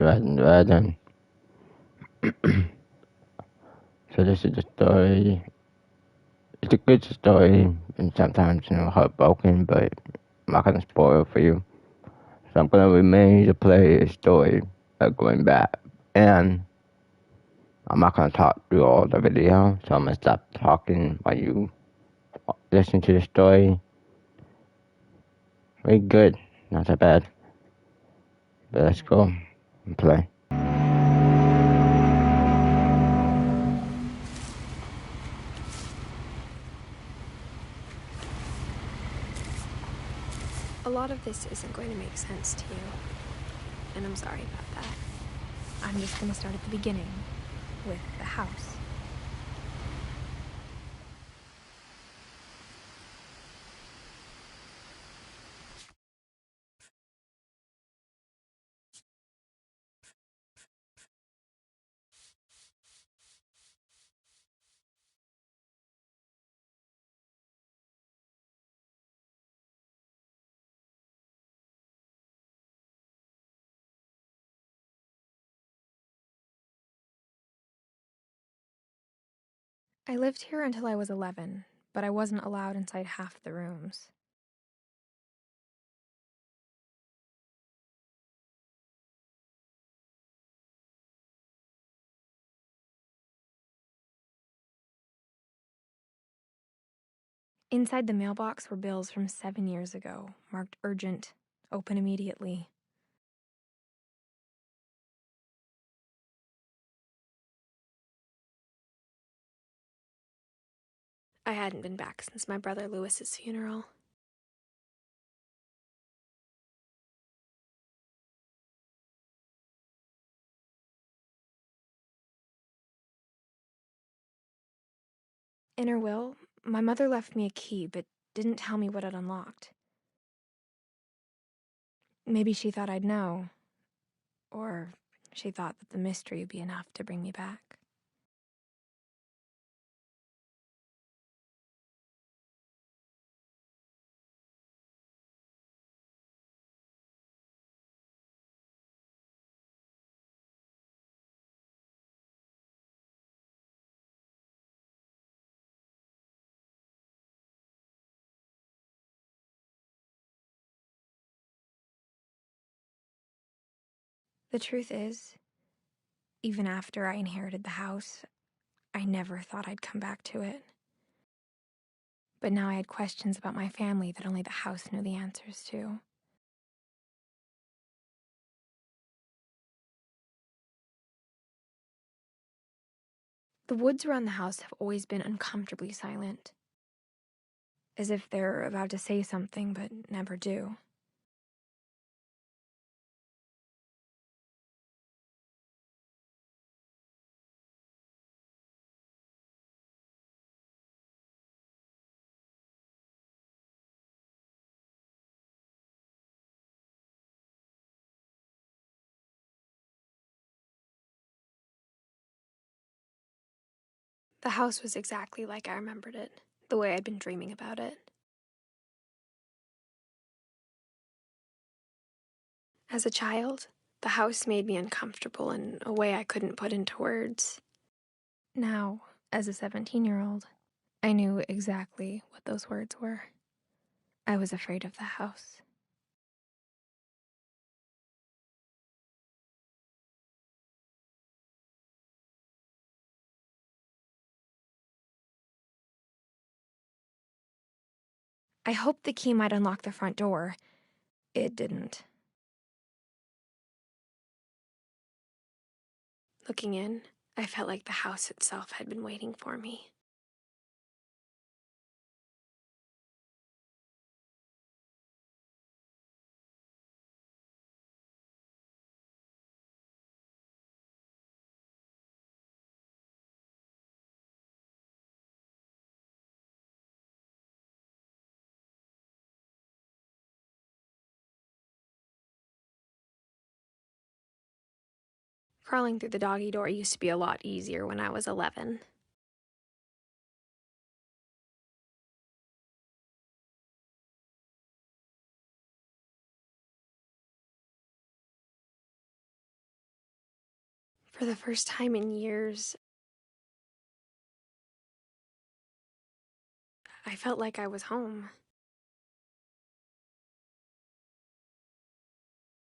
rather. So this is a story. It's a good story, and sometimes heartbroken, but I'm not gonna spoil it for you. So I'm gonna remain to play a story going back, and I'm not gonna talk through all the video, so I'm gonna stop talking while you listen to the story. Very good, not that bad. But let's go and play. A lot of this isn't going to make sense to you, and I'm sorry about that. I'm just going to start at the beginning, with the house. I lived here until I was 11, but I wasn't allowed inside half the rooms. Inside the mailbox were bills from 7 years ago, marked urgent, open immediately. I hadn't been back since my brother Lewis's funeral. In her will, my mother left me a key, but didn't tell me what it unlocked. Maybe she thought I'd know, or she thought that the mystery would be enough to bring me back. The truth is, even after I inherited the house, I never thought I'd come back to it. But now I had questions about my family that only the house knew the answers to. The woods around the house have always been uncomfortably silent, as if they're about to say something but never do. The house was exactly like I remembered it, the way I'd been dreaming about it. As a child, the house made me uncomfortable in a way I couldn't put into words. Now, as a 17-year-old, I knew exactly what those words were. I was afraid of the house. I hoped the key might unlock the front door. It didn't. Looking in, I felt like the house itself had been waiting for me. Crawling through the doggy door used to be a lot easier when I was 11. For the first time in years, I felt like I was home.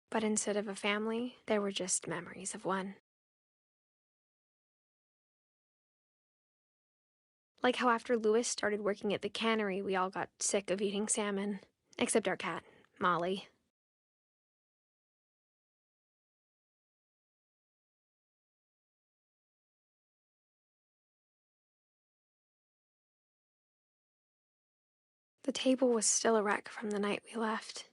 But instead of a family, there were just memories of one. Like how after Louis started working at the cannery, we all got sick of eating salmon. Except our cat, Molly. The table was still a wreck from the night we left.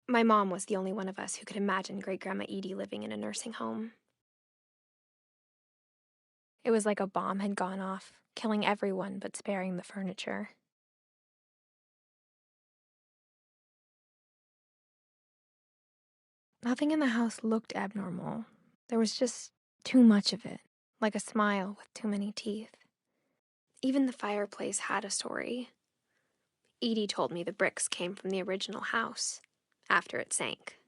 My mom was the only one of us who could imagine Great-Grandma Edie living in a nursing home. It was like a bomb had gone off, killing everyone but sparing the furniture. Nothing in the house looked abnormal. There was just too much of it, like a smile with too many teeth. Even the fireplace had a story. Edie told me the bricks came from the original house, after it sank.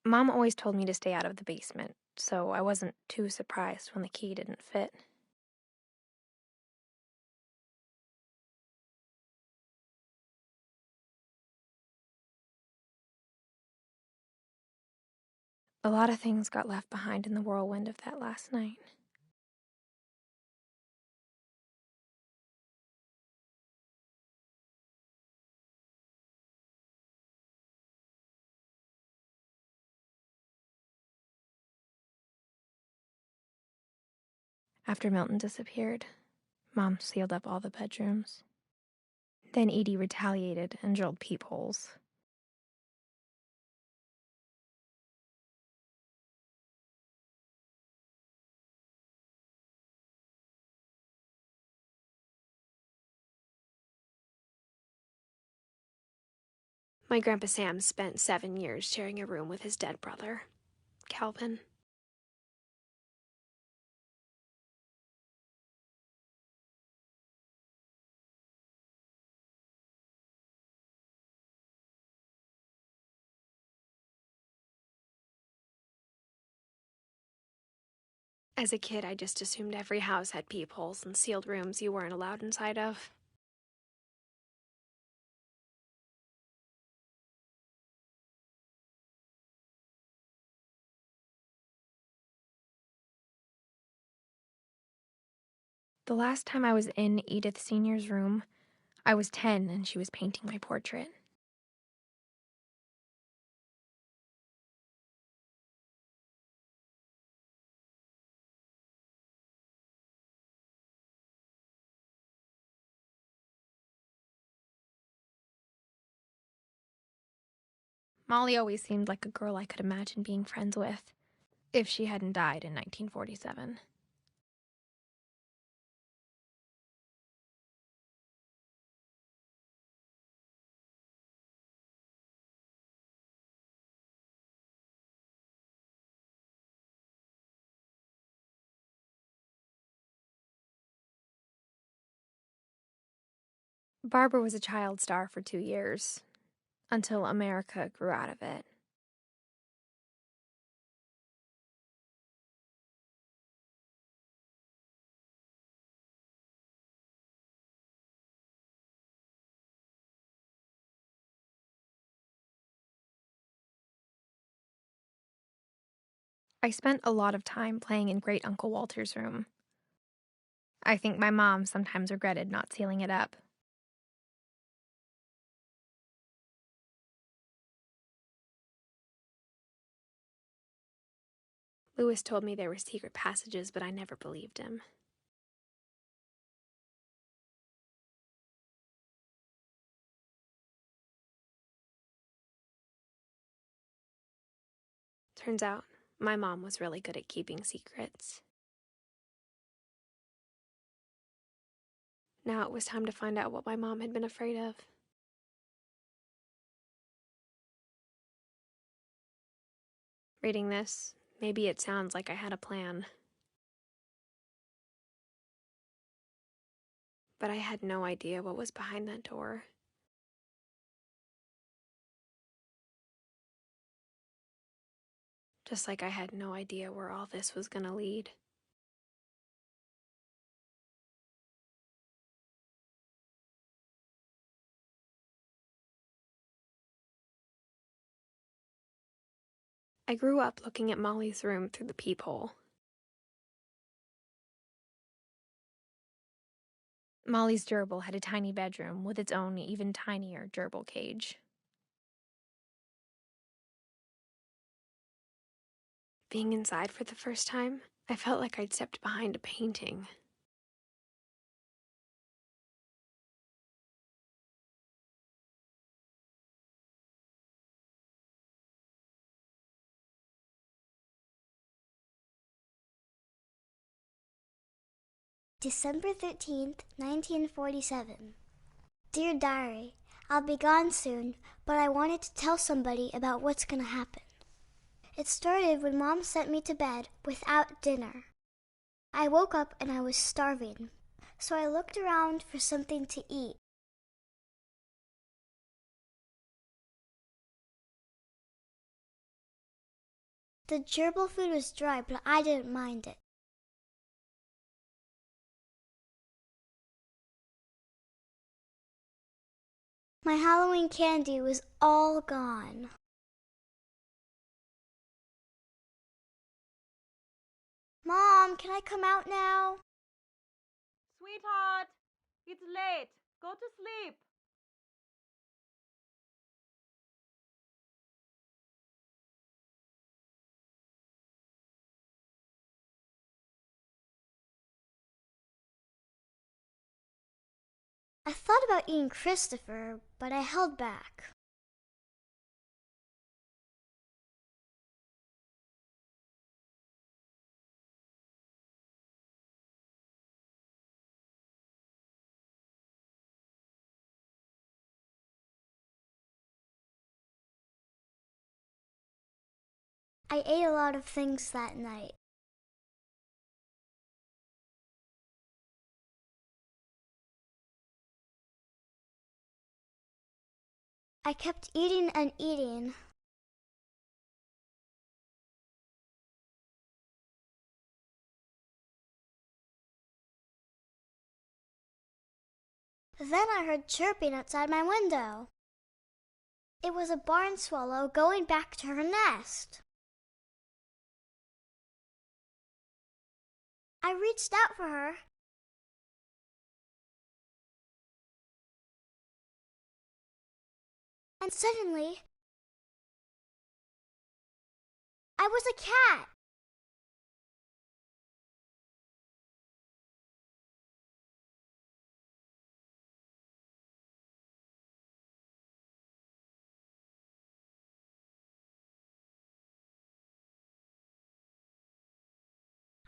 Mom always told me to stay out of the basement, so I wasn't too surprised when the key didn't fit. A lot of things got left behind in the whirlwind of that last night. After Milton disappeared, Mom sealed up all the bedrooms. Then Edie retaliated and drilled peepholes. My Grandpa Sam spent 7 years sharing a room with his dead brother, Calvin. As a kid, I just assumed every house had peepholes and sealed rooms you weren't allowed inside of. The last time I was in Edith Sr.'s room, I was 10 and she was painting my portrait. Molly always seemed like a girl I could imagine being friends with, if she hadn't died in 1947. Barbara was a child star for 2 years, until America grew out of it. I spent a lot of time playing in Great Uncle Walter's room. I think my mom sometimes regretted not sealing it up. Louis told me there were secret passages, but I never believed him. Turns out, my mom was really good at keeping secrets. Now it was time to find out what my mom had been afraid of. Reading this, maybe it sounds like I had a plan. But I had no idea what was behind that door. Just like I had no idea where all this was gonna lead. I grew up looking at Molly's room through the peephole. Molly's gerbil had a tiny bedroom with its own even tinier gerbil cage. Being inside for the first time, I felt like I'd stepped behind a painting. December 13th, 1947. Dear Diary, I'll be gone soon, but I wanted to tell somebody about what's going to happen. It started when Mom sent me to bed without dinner. I woke up and I was starving, so I looked around for something to eat. The gerbil food was dry, but I didn't mind it. My Halloween candy was all gone. Mom, can I come out now? Sweetheart, it's late. Go to sleep. I thought about eating Christopher, but I held back. I ate a lot of things that night. I kept eating and eating. Then I heard chirping outside my window. It was a barn swallow going back to her nest. I reached out for her. And suddenly, I was a cat.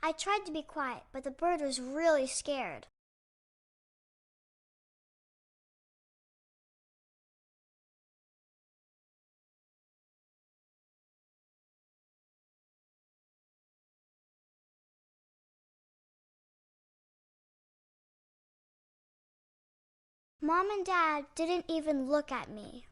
I tried to be quiet, but the bird was really scared. Mom and Dad didn't even look at me.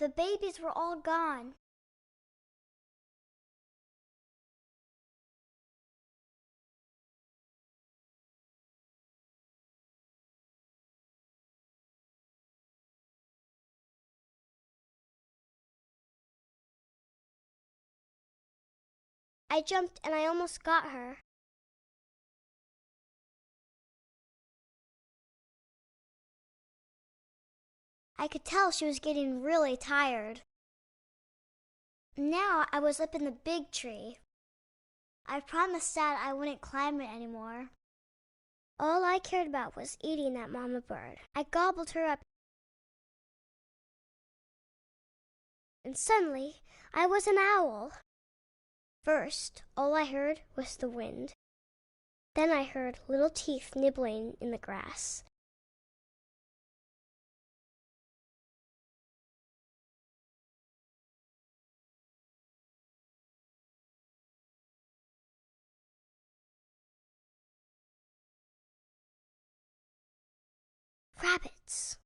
The babies were all gone. I jumped and I almost got her. I could tell she was getting really tired. Now I was up in the big tree. I promised Dad I wouldn't climb it anymore. All I cared about was eating that mama bird. I gobbled her up, and suddenly I was an owl. First, all I heard was the wind. Then I heard little teeth nibbling in the grass. Rabbits.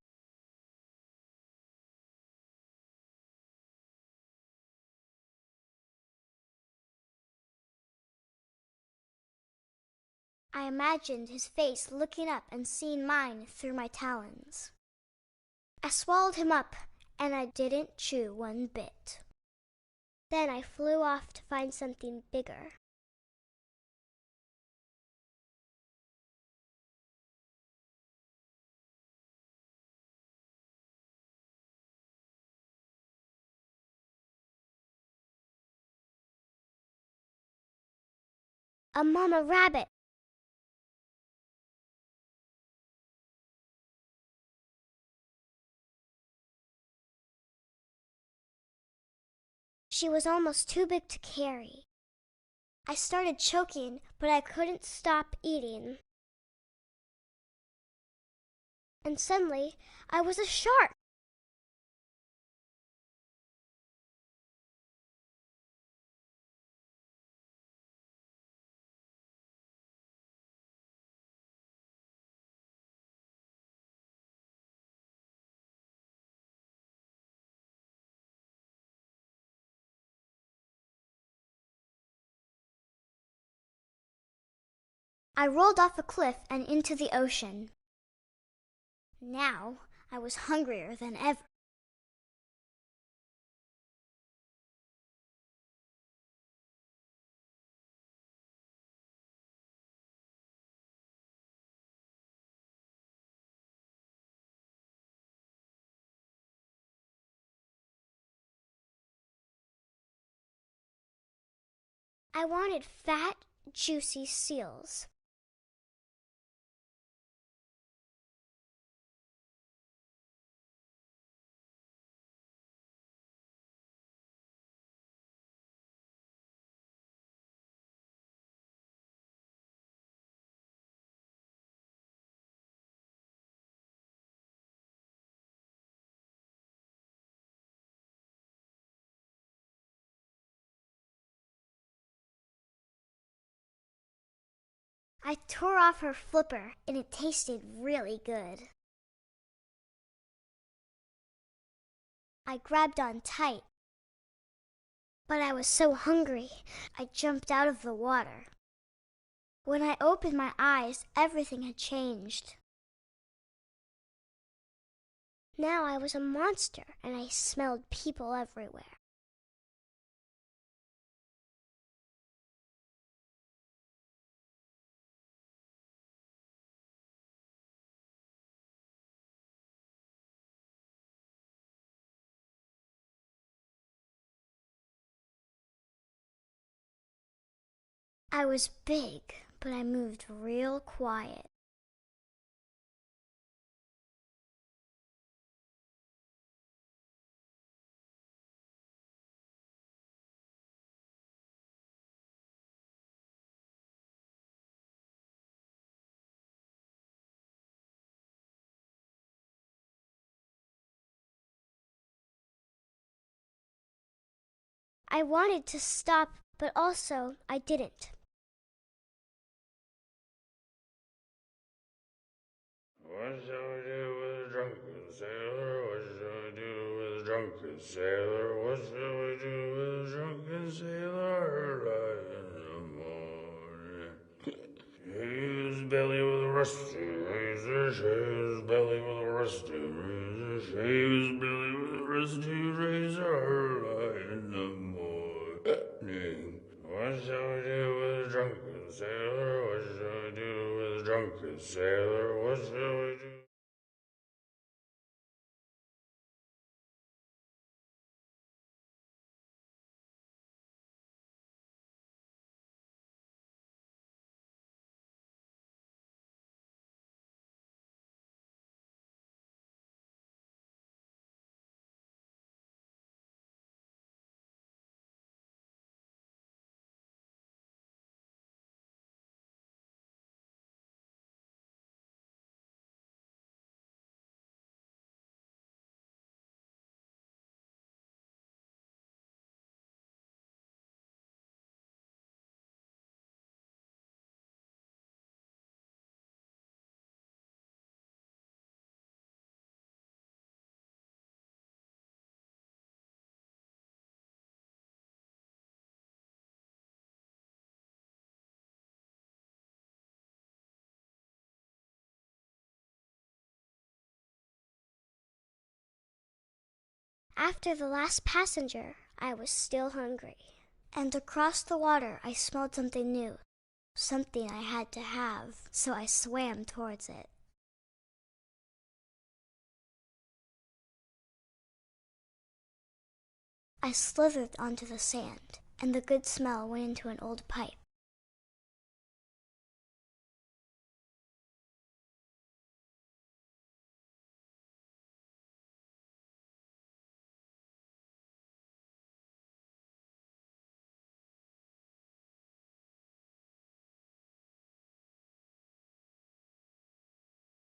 I imagined his face looking up and seeing mine through my talons. I swallowed him up, and I didn't chew one bit. Then I flew off to find something bigger. A mama rabbit. She was almost too big to carry. I started choking, but I couldn't stop eating. And suddenly, I was a shark. I rolled off a cliff and into the ocean. Now, I was hungrier than ever. I wanted fat, juicy seals. I tore off her flipper, and it tasted really good. I grabbed on tight, but I was so hungry, I jumped out of the water. When I opened my eyes, everything had changed. Now I was a monster, and I smelled people everywhere. I was big, but I moved real quiet. I wanted to stop, but also I didn't. What shall we do with a drunken sailor? What shall we do with a drunken sailor? What shall we do with a drunken sailor early in the morning? His belly with a rusty razor, his belly with a rusty razor, his belly with a rusty razor early in the morning. What shall we do with a drunken sailor? What shall we do with a drunken sailor? What shall we do? After the last passenger, I was still hungry. And across the water, I smelled something new. Something I had to have, so I swam towards it. I slithered onto the sand, and the good smell went into an old pipe.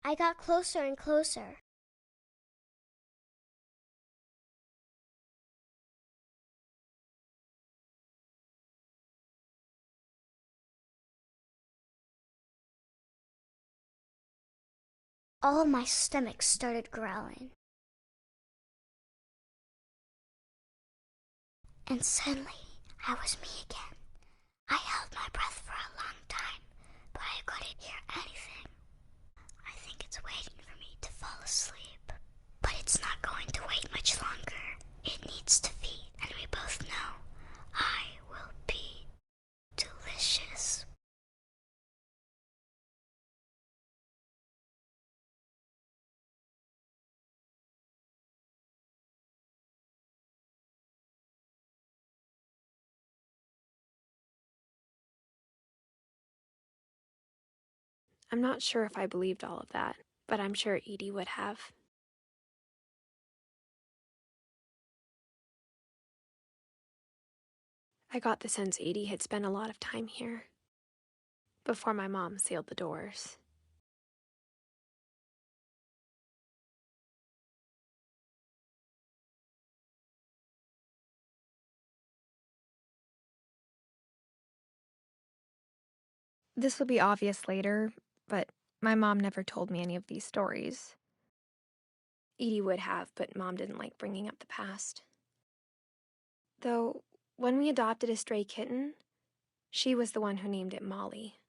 I got closer and closer. All my stomach started growling. And suddenly, I was me again. I held my breath for a long time, but I couldn't hear anything. I think it's waiting for me to fall asleep. But it's not going to wait much longer. It needs to feed, and we both know I will be delicious. I'm not sure if I believed all of that, but I'm sure Edie would have. I got the sense Edie had spent a lot of time here, before my mom sealed the doors. This will be obvious later, but my mom never told me any of these stories. Edie would have, but Mom didn't like bringing up the past. Though, when we adopted a stray kitten, she was the one who named it Molly.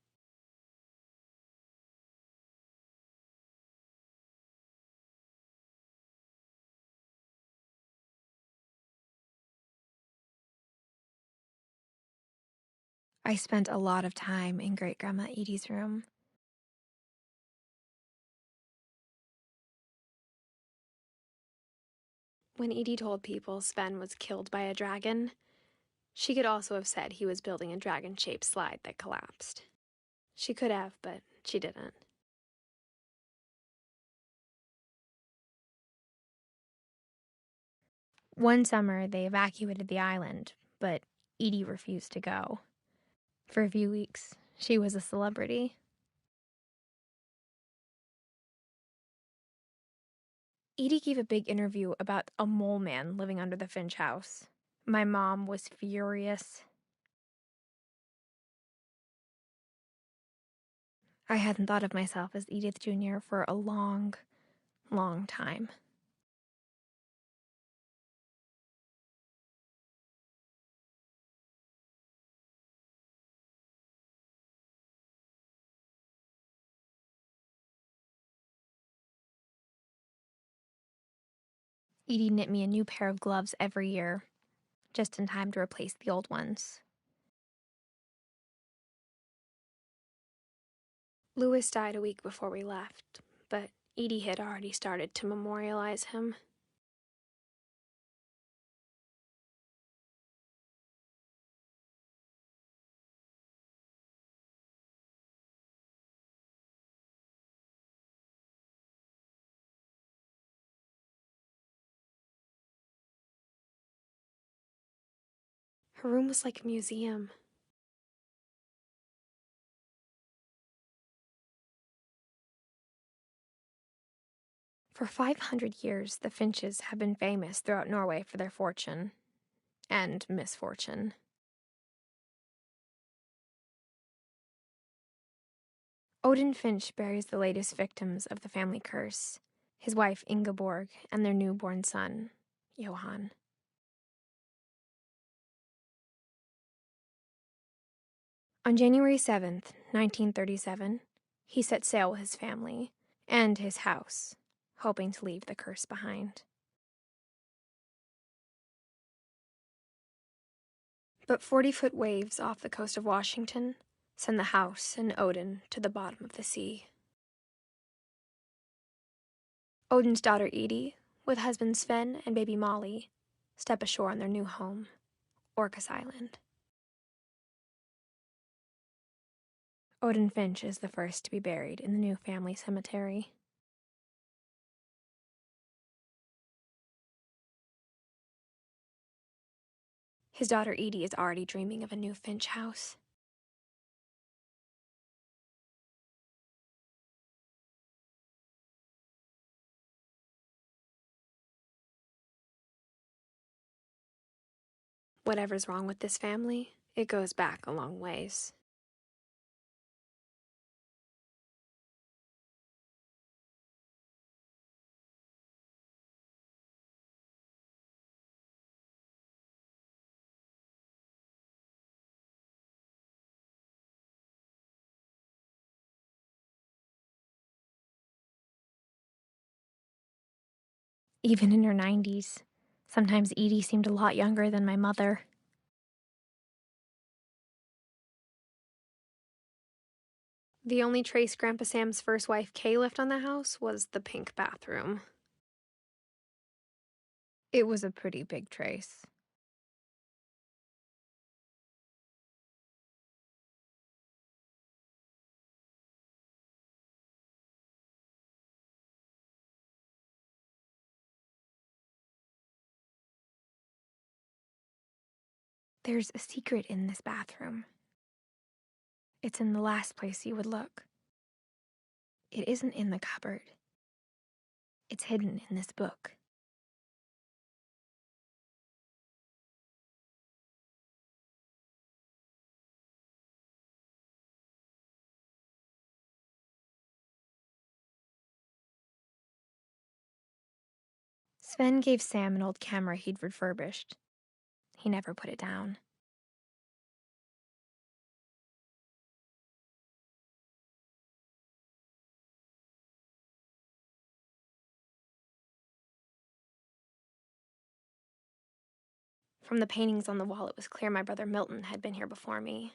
I spent a lot of time in Great-Grandma Edie's room. When Edie told people Sven was killed by a dragon, she could also have said he was building a dragon-shaped slide that collapsed. She could have, but she didn't. One summer, they evacuated the island, but Edie refused to go. For a few weeks, she was a celebrity. Edie gave a big interview about a mole man living under the Finch house. My mom was furious. I hadn't thought of myself as Edith Jr. for a long, long time. Edie knit me a new pair of gloves every year, just in time to replace the old ones. Louis died a week before we left, but Edie had already started to memorialize him. Her room was like a museum. For 500 years, the Finches have been famous throughout Norway for their fortune and misfortune. Odin Finch buries the latest victims of the family curse, his wife Ingeborg and their newborn son, Johan. On January 7th, 1937, he set sail with his family and his house, hoping to leave the curse behind. But 40-foot waves off the coast of Washington send the house and Odin to the bottom of the sea. Odin's daughter Edith, with husband Sven and baby Molly, step ashore on their new home, Orcas Island. Odin Finch is the first to be buried in the new family cemetery. His daughter Edie is already dreaming of a new Finch house. Whatever's wrong with this family, it goes back a long ways. Even in her 90s, sometimes Edie seemed a lot younger than my mother. The only trace Grandpa Sam's first wife, Kay, left on the house was the pink bathroom. It was a pretty big trace. There's a secret in this bathroom. It's in the last place you would look. It isn't in the cupboard. It's hidden in this book. Sven gave Sam an old camera he'd refurbished. He never put it down. From the paintings on the wall, it was clear my brother Milton had been here before me.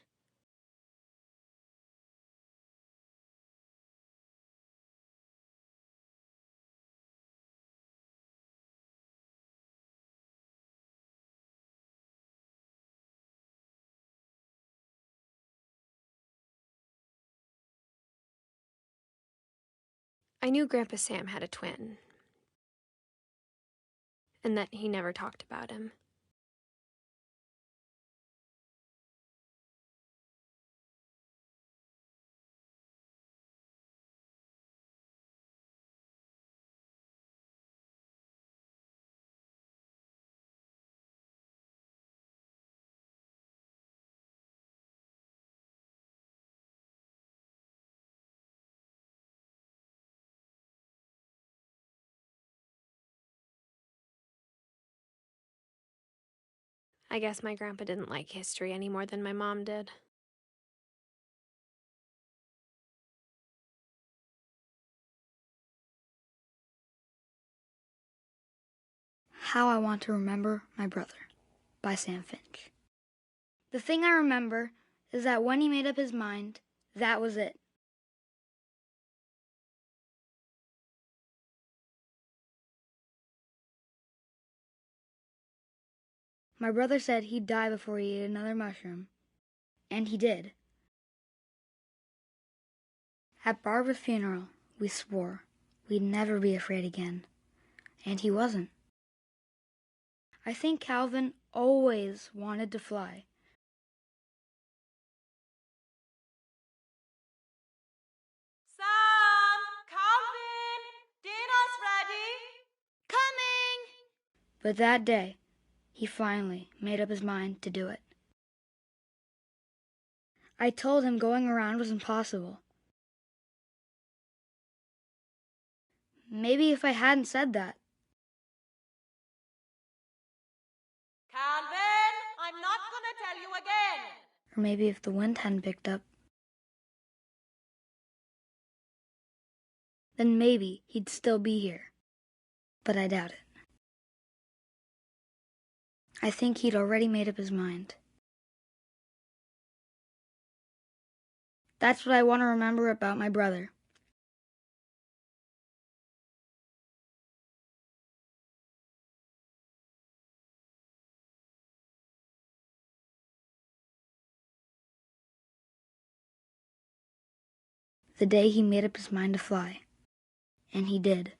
I knew Grandpa Sam had a twin, and that he never talked about him. I guess my grandpa didn't like history any more than my mom did. How I Want to Remember My Brother by Sam Finch. The thing I remember is that when he made up his mind, that was it. My brother said he'd die before he ate another mushroom, and he did. At Barbara's funeral, we swore we'd never be afraid again, and he wasn't. I think Calvin always wanted to fly. Sam! Calvin! Dinner's ready! Coming! But that day, he finally made up his mind to do it. I told him going around was impossible. Maybe if I hadn't said that. Calvin, I'm not gonna tell you again. Or maybe if the wind hadn't picked up. Then maybe he'd still be here. But I doubt it. I think he'd already made up his mind. That's what I want to remember about my brother. The day he made up his mind to fly. And he did.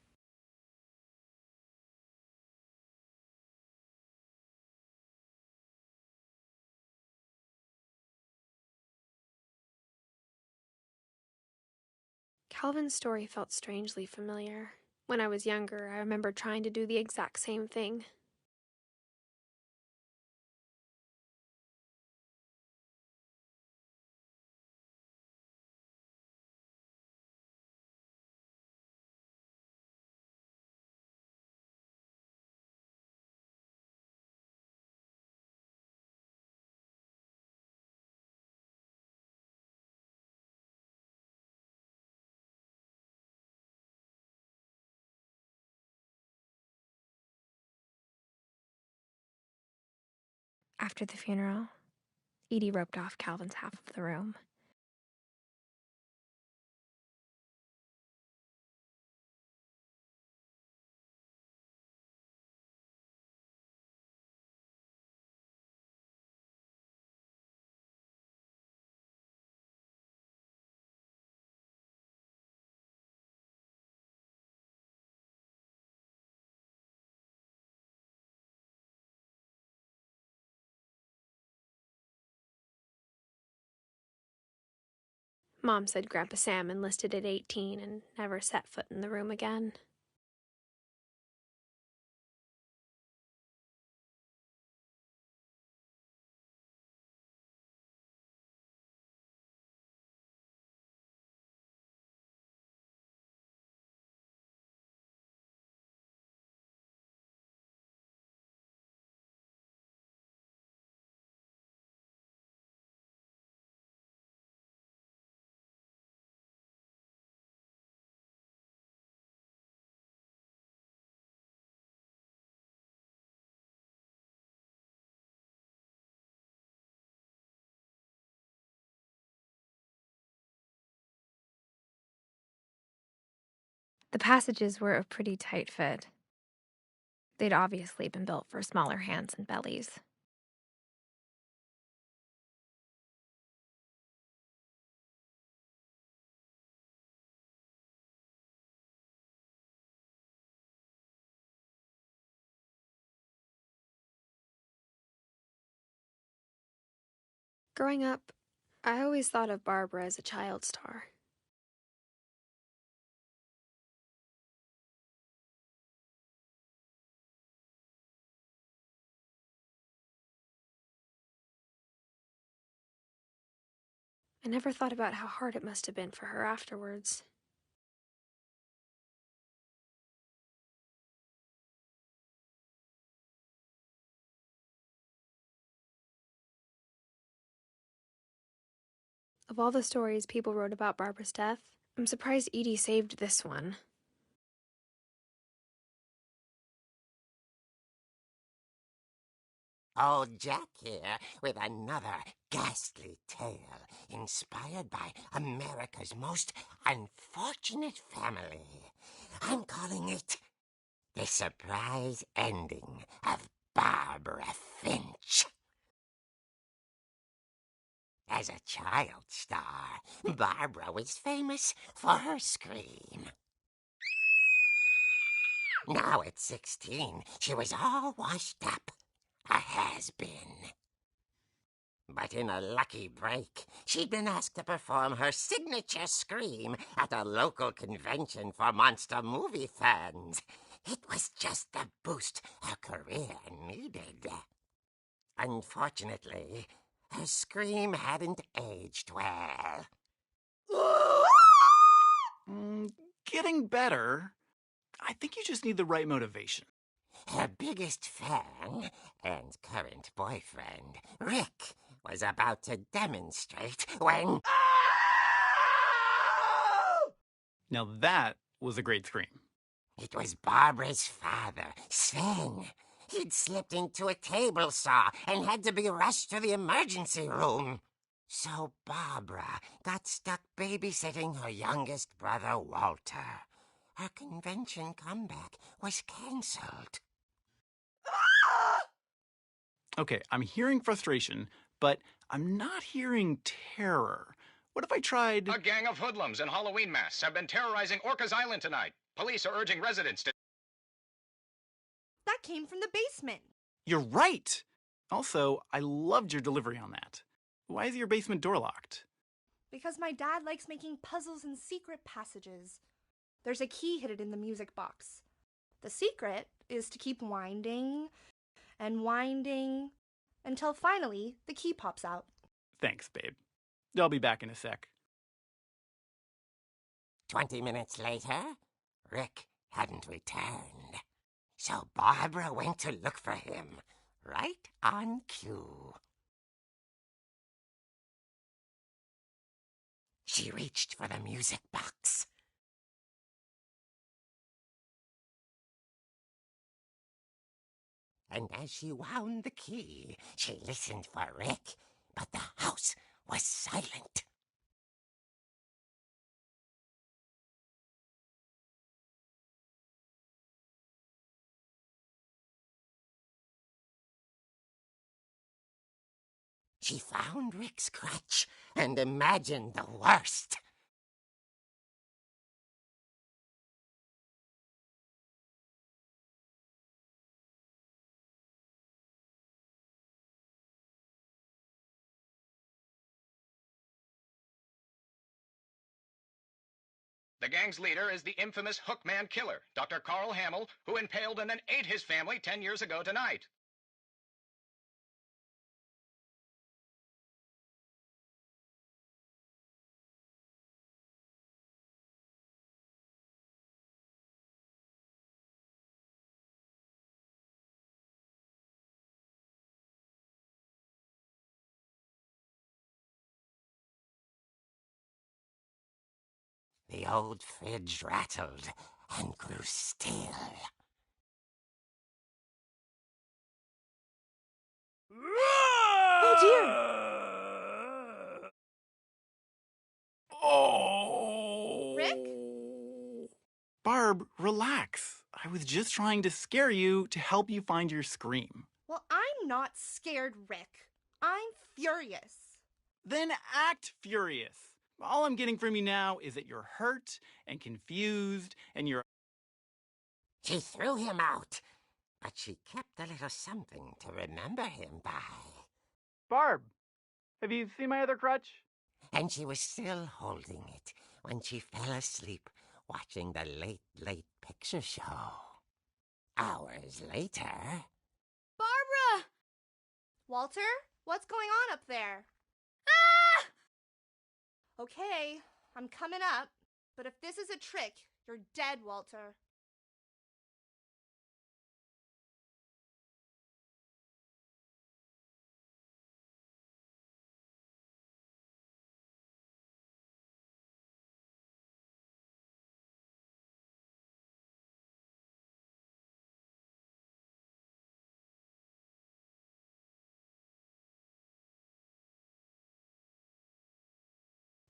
Calvin's story felt strangely familiar. When I was younger, I remember trying to do the exact same thing. After the funeral, Edie roped off Calvin's half of the room. Mom said Grandpa Sam enlisted at 18 and never set foot in the room again. The passages were a pretty tight fit. They'd obviously been built for smaller hands and bellies. Growing up, I always thought of Barbara as a child star. I never thought about how hard it must have been for her afterwards. Of all the stories people wrote about Barbara's death, I'm surprised Edie saved this one. Old Jack here with another ghastly tale inspired by America's most unfortunate family. I'm calling it The Surprise Ending of Barbara Finch. As a child star, Barbara was famous for her scream. Now at 16, she was all washed up. A has-been. But in a lucky break, she'd been asked to perform her signature scream at a local convention for monster movie fans. It was just the boost her career needed. Unfortunately, her scream hadn't aged well. Getting better. I think you just need the right motivation. Her biggest fan and current boyfriend, Rick, was about to demonstrate when... Now that was a great scream. It was Barbara's father, Sven. He'd slipped into a table saw and had to be rushed to the emergency room. So Barbara got stuck babysitting her youngest brother, Walter. Her convention comeback was cancelled. Okay, I'm hearing frustration, but I'm not hearing terror. What if I tried... A gang of hoodlums in Halloween masks have been terrorizing Orcas Island tonight. Police are urging residents to... That came from the basement. You're right! Also, I loved your delivery on that. Why is your basement door locked? Because my dad likes making puzzles and secret passages. There's a key hidden in the music box. The secret is to keep winding and winding until finally the key pops out. Thanks, babe. I'll be back in a sec. 20 minutes later, Rick hadn't returned. So Barbara went to look for him, right on cue. She reached for the music box. And as she wound the key, she listened for Rick, but the house was silent. She found Rick's crutch and imagined the worst. The gang's leader is the infamous Hookman killer, Dr. Carl Hamill, who impaled and then ate his family 10 years ago tonight. The old fridge rattled and grew still. Oh dear! Oh! Rick? Barb, relax. I was just trying to scare you to help you find your scream. Well, I'm not scared, Rick. I'm furious. Then act furious. All I'm getting from you now is that you're hurt and confused and you're... She threw him out, but she kept a little something to remember him by. Barb, have you seen my other crutch? And she was still holding it when she fell asleep watching the Late Late Picture Show. Hours later... Barbara! Walter, what's going on up there? Ah! Okay, I'm coming up, but if this is a trick, you're dead, Walter.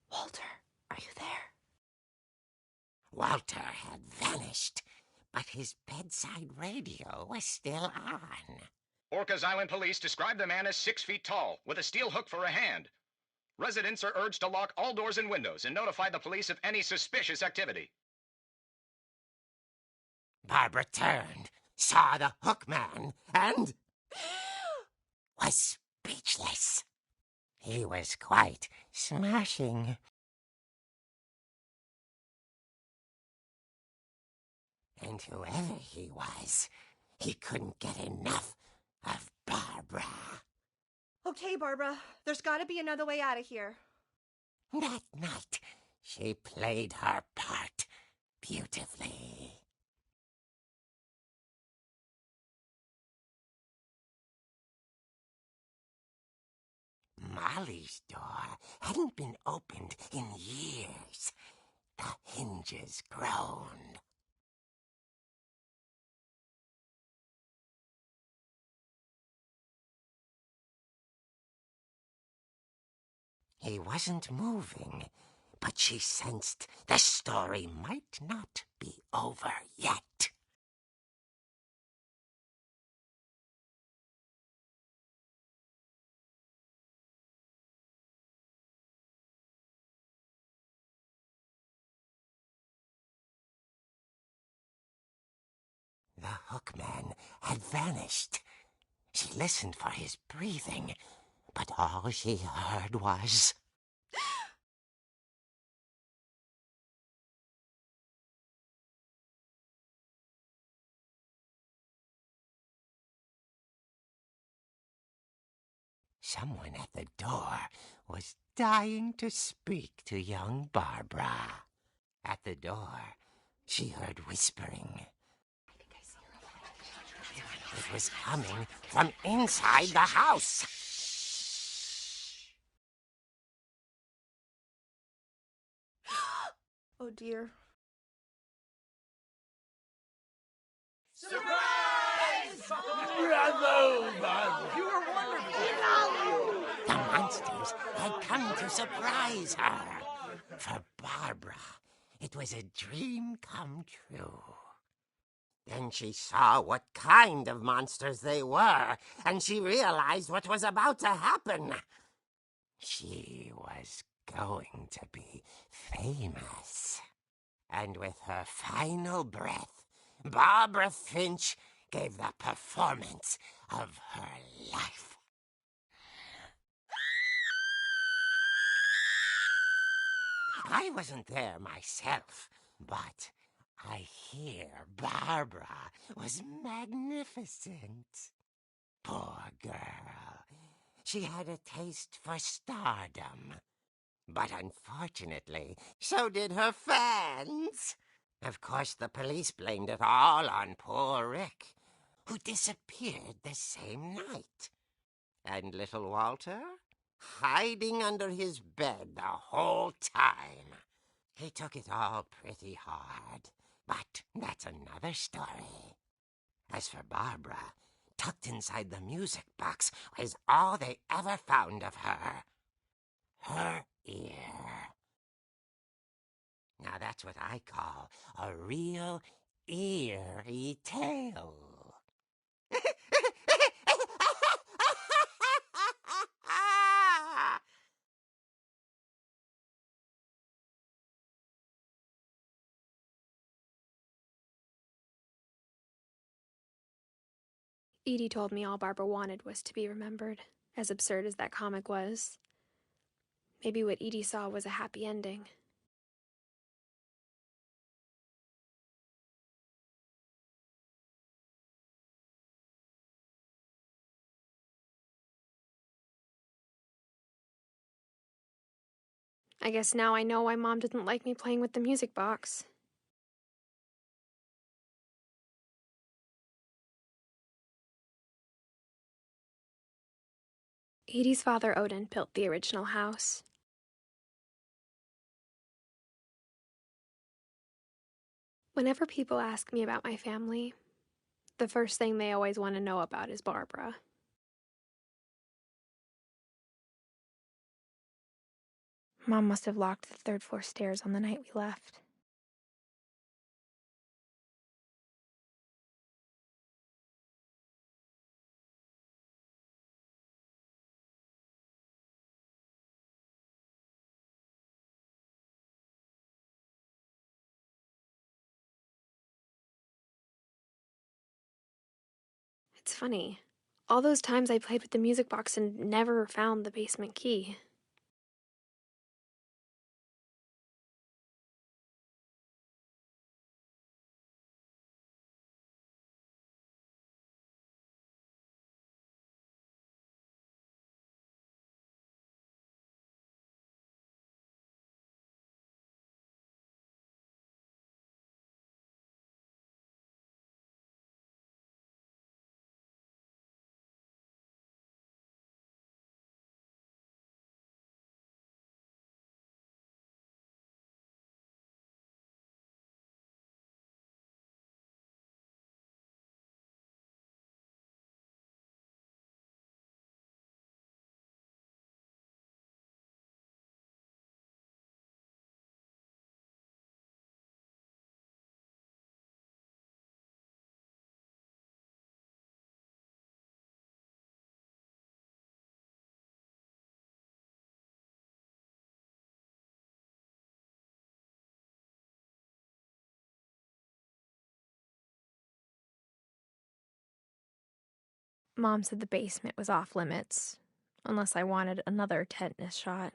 Walter, are you there? Walter had vanished, but his bedside radio was still on. Orcas Island police describe the man as 6 feet tall, with a steel hook for a hand. Residents are urged to lock all doors and windows and notify the police of any suspicious activity. Barbara turned, saw the hook man, and was speechless. He was quite smashing. And whoever he was, he couldn't get enough of Barbara. Okay, Barbara, there's got to be another way out of here. That night, she played her part beautifully. Molly's door hadn't been opened in years. The hinges groaned. He wasn't moving, but she sensed the story might not be over yet. The hookman had vanished. She listened for his breathing, but all she heard was... Someone at the door was dying to speak to young Barbara. At the door, she heard whispering. It was coming from inside the house. Oh dear. The monsters had come to surprise her. For Barbara, it was a dream come true. Then she saw what kind of monsters they were, and she realized what was about to happen. She was going to be famous. And with her final breath, Barbara Finch gave the performance of her life. I wasn't there myself, but I hear Barbara was magnificent. Poor girl. She had a taste for stardom. But unfortunately, so did her fans. Of course, the police blamed it all on poor Rick, who disappeared the same night. And little Walter? Hiding under his bed the whole time. He took it all pretty hard, but that's another story. As for Barbara, tucked inside the music box was all they ever found of her. Her ear. Now that's what I call a real eerie tale. Edie told me all Barbara wanted was to be remembered, as absurd as that comic was. Maybe what Edie saw was a happy ending. I guess now I know why Mom didn't like me playing with the music box. Edie's father, Odin, built the original house. Whenever people ask me about my family, the first thing they always want to know about is Barbara. Mom must have locked the third-floor stairs on the night we left. It's funny. All those times I played with the music box and never found the basement key. Mom said the basement was off limits, unless I wanted another tetanus shot.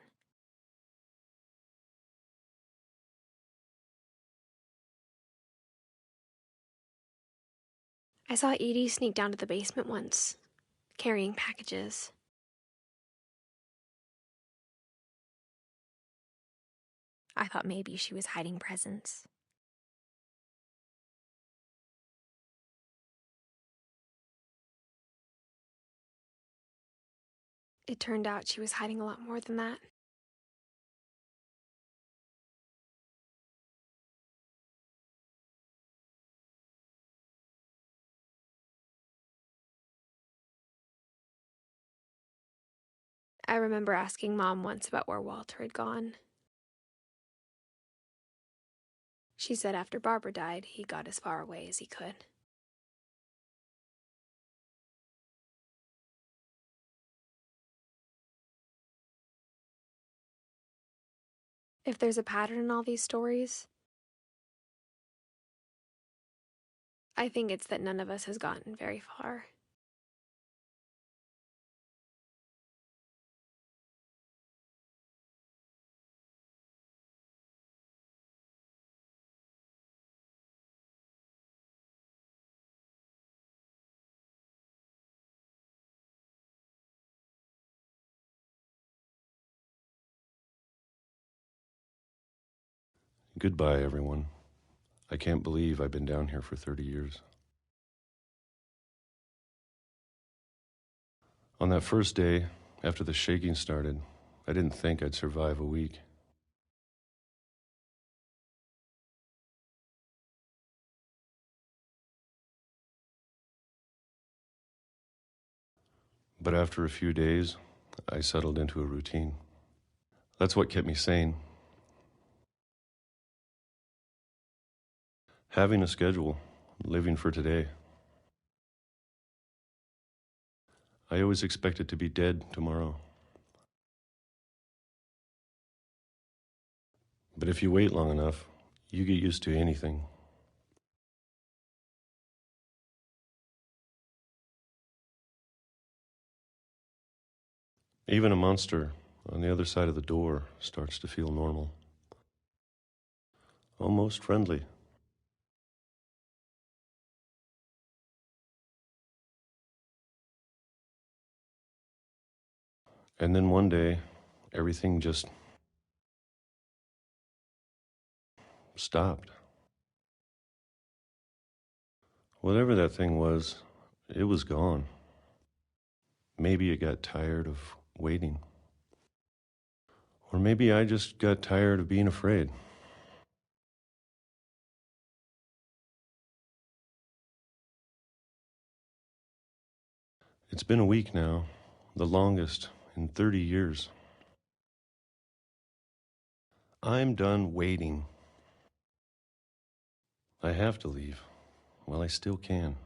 I saw Edie sneak down to the basement once, carrying packages. I thought maybe she was hiding presents. It turned out she was hiding a lot more than that. I remember asking Mom once about where Walter had gone. She said after Barbara died, he got as far away as he could. If there's a pattern in all these stories, I think it's that none of us has gotten very far. Goodbye, everyone. I can't believe I've been down here for 30 years. On that first day, after the shaking started, I didn't think I'd survive a week. But after a few days, I settled into a routine. That's what kept me sane. Having a schedule, living for today. I always expected to be dead tomorrow. But if you wait long enough, you get used to anything. Even a monster on the other side of the door starts to feel normal. Almost friendly. And then one day, everything just stopped. Whatever that thing was, it was gone. Maybe it got tired of waiting. Or maybe I just got tired of being afraid. It's been a week now, the longest in 30 years. I'm done waiting. I have to leave while I still can.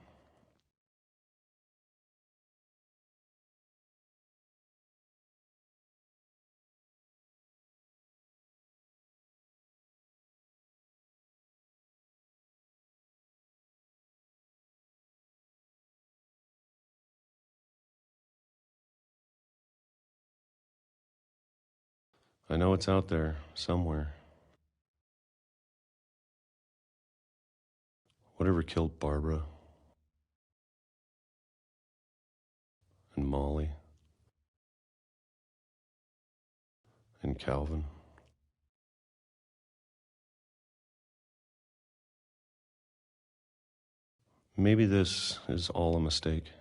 I know it's out there somewhere. Whatever killed Barbara and Molly and Calvin. Maybe this is all a mistake.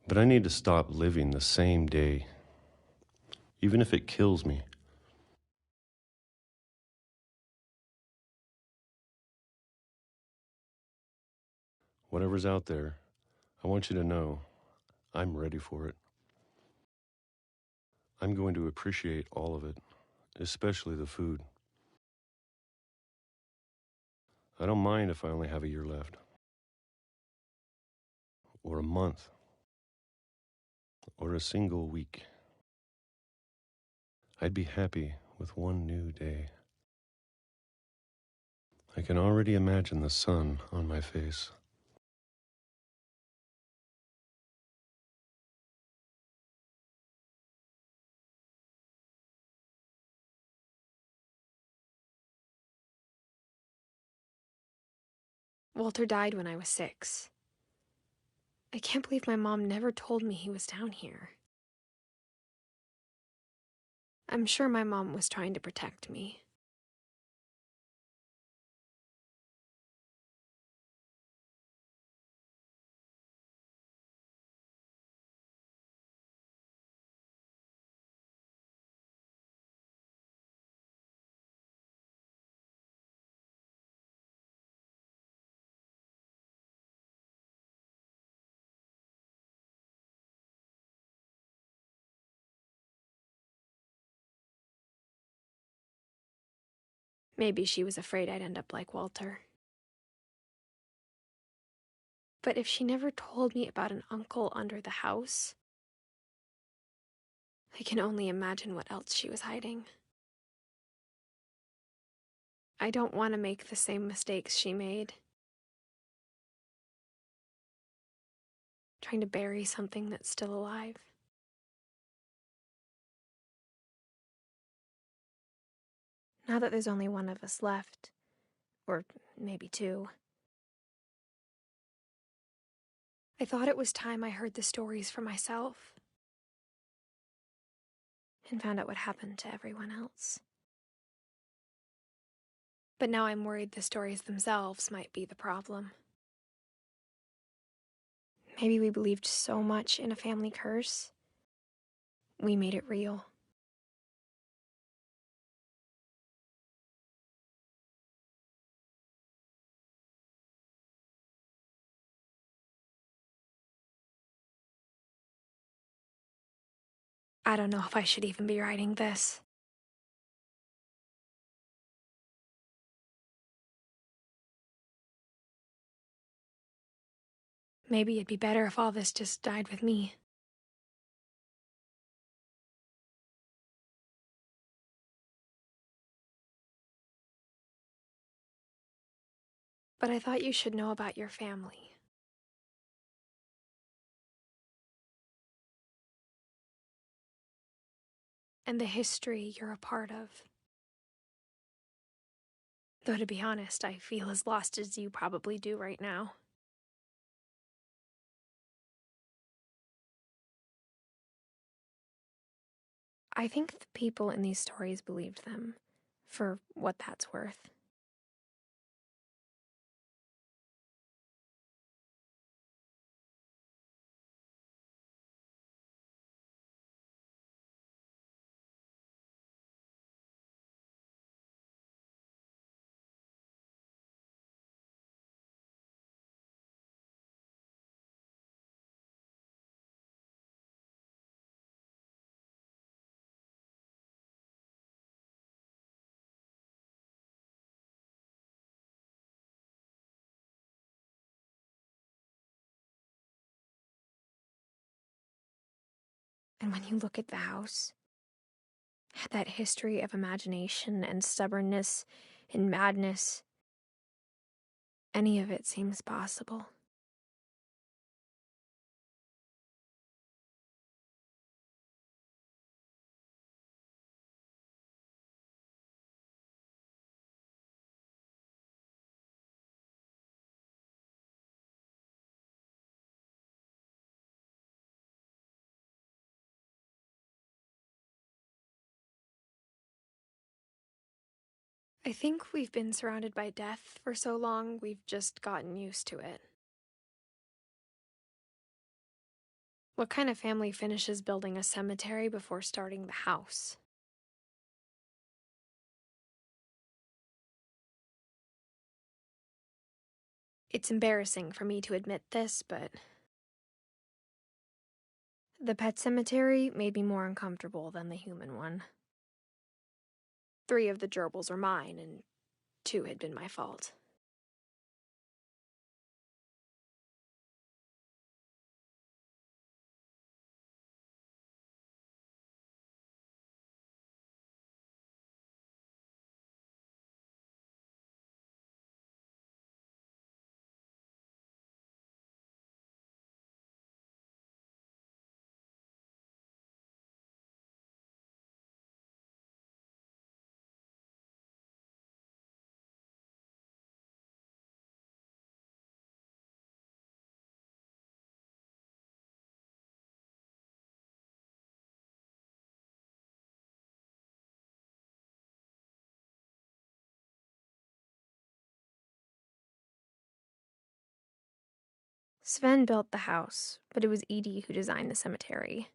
But I need to stop living the same day, even if it kills me. Whatever's out there, I want you to know I'm ready for it. I'm going to appreciate all of it, especially the food. I don't mind if I only have a year left, or a month, or a single week. I'd be happy with one new day. I can already imagine the sun on my face. Walter died when I was 6. I can't believe my mom never told me he was down here. I'm sure my mom was trying to protect me. Maybe she was afraid I'd end up like Walter. But if she never told me about an uncle under the house, I can only imagine what else she was hiding. I don't want to make the same mistakes she made. Trying to bury something that's still alive. Now that there's only one of us left, or maybe 2, I thought it was time I heard the stories for myself and found out what happened to everyone else. But now I'm worried the stories themselves might be the problem. Maybe we believed so much in a family curse, we made it real. I don't know if I should even be writing this. Maybe it'd be better if all this just died with me. But I thought you should know about your family. And the history you're a part of. Though to be honest, I feel as lost as you probably do right now. I think the people in these stories believed them, for what that's worth. And when you look at the house, that history of imagination and stubbornness and madness, any of it seems possible. I think we've been surrounded by death for so long, we've just gotten used to it. What kind of family finishes building a cemetery before starting the house? It's embarrassing for me to admit this, but the pet cemetery made me more uncomfortable than the human one. 3 of the gerbils are mine, and 2 had been my fault. Sven built the house, but it was Edie who designed the cemetery.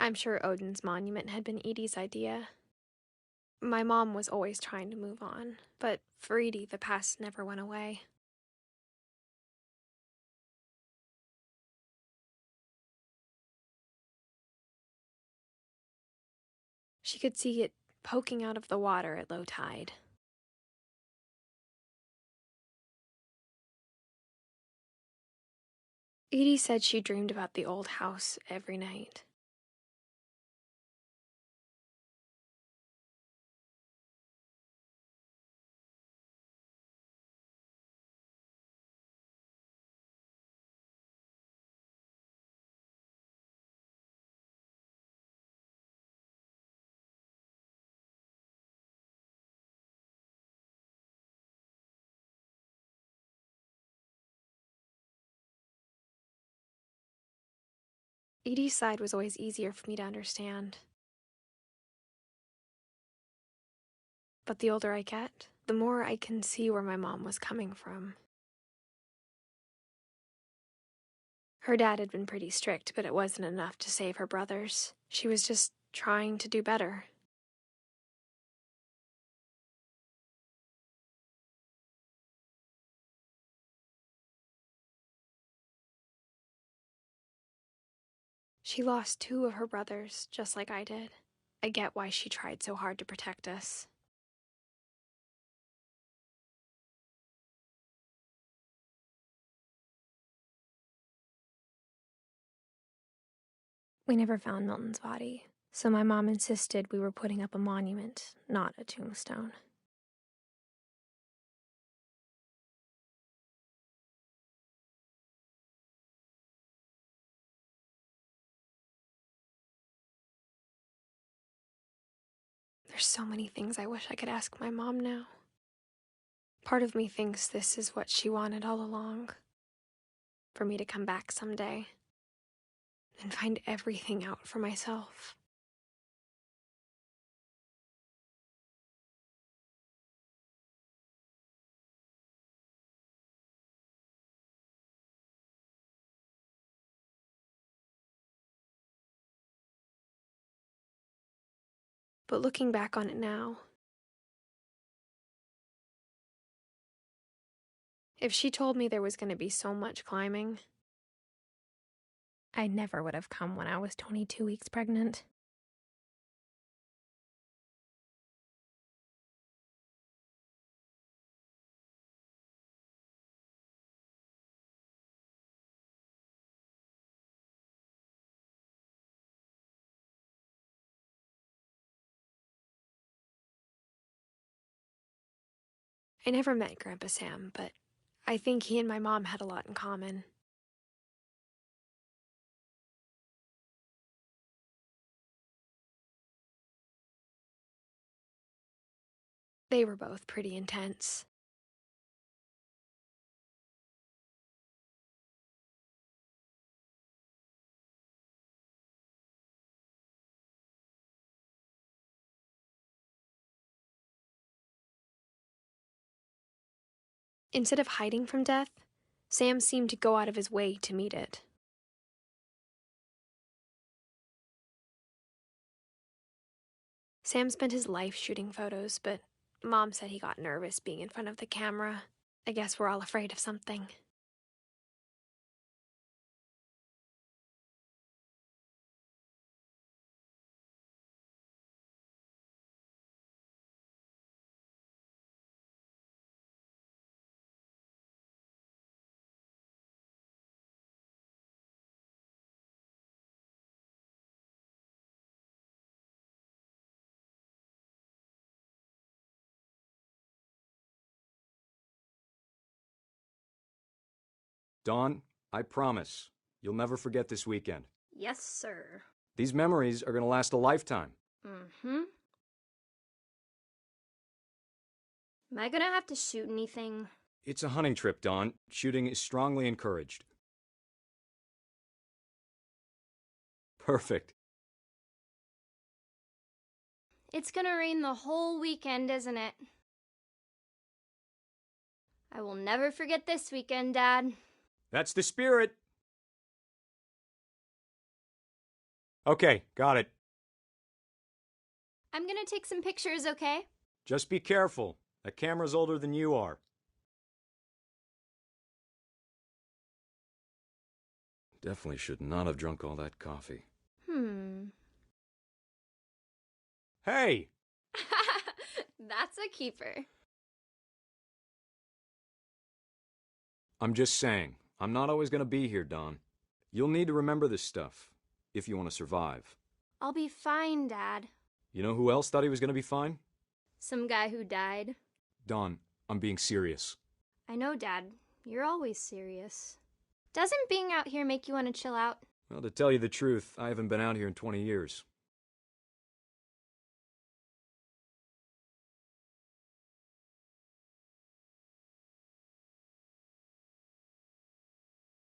I'm sure Odin's monument had been Edie's idea. My mom was always trying to move on, but for Edie, the past never went away. She could see it poking out of the water at low tide. Edie said she dreamed about the old house every night. Edie's side was always easier for me to understand. But the older I get, the more I can see where my mom was coming from. Her dad had been pretty strict, but it wasn't enough to save her brothers. She was just trying to do better. She lost 2 of her brothers, just like I did. I get why she tried so hard to protect us. We never found Milton's body, so my mom insisted we were putting up a monument, not a tombstone. There's so many things I wish I could ask my mom now. Part of me thinks this is what she wanted all along. For me to come back someday and find everything out for myself. But looking back on it now, if she told me there was going to be so much climbing, I never would have come when I was 22 weeks pregnant. I never met Grandpa Sam, but I think he and my mom had a lot in common. They were both pretty intense. Instead of hiding from death, Sam seemed to go out of his way to meet it. Sam spent his life shooting photos, but Mom said he got nervous being in front of the camera. I guess we're all afraid of something. Dawn, I promise, you'll never forget this weekend. Yes, sir. These memories are going to last a lifetime. Mm-hmm. Am I gonna have to shoot anything? It's a hunting trip, Dawn. Shooting is strongly encouraged. Perfect. It's gonna rain the whole weekend, isn't it? I will never forget this weekend, Dad. That's the spirit. Okay, got it. I'm gonna take some pictures, okay? Just be careful. That camera's older than you are. Definitely should not have drunk all that coffee. Hey! That's a keeper. I'm just saying, I'm not always going to be here, Dawn. You'll need to remember this stuff, if you want to survive. I'll be fine, Dad. You know who else thought he was going to be fine? Some guy who died. Dawn, I'm being serious. I know, Dad. You're always serious. Doesn't being out here make you want to chill out? Well, to tell you the truth, I haven't been out here in 20 years.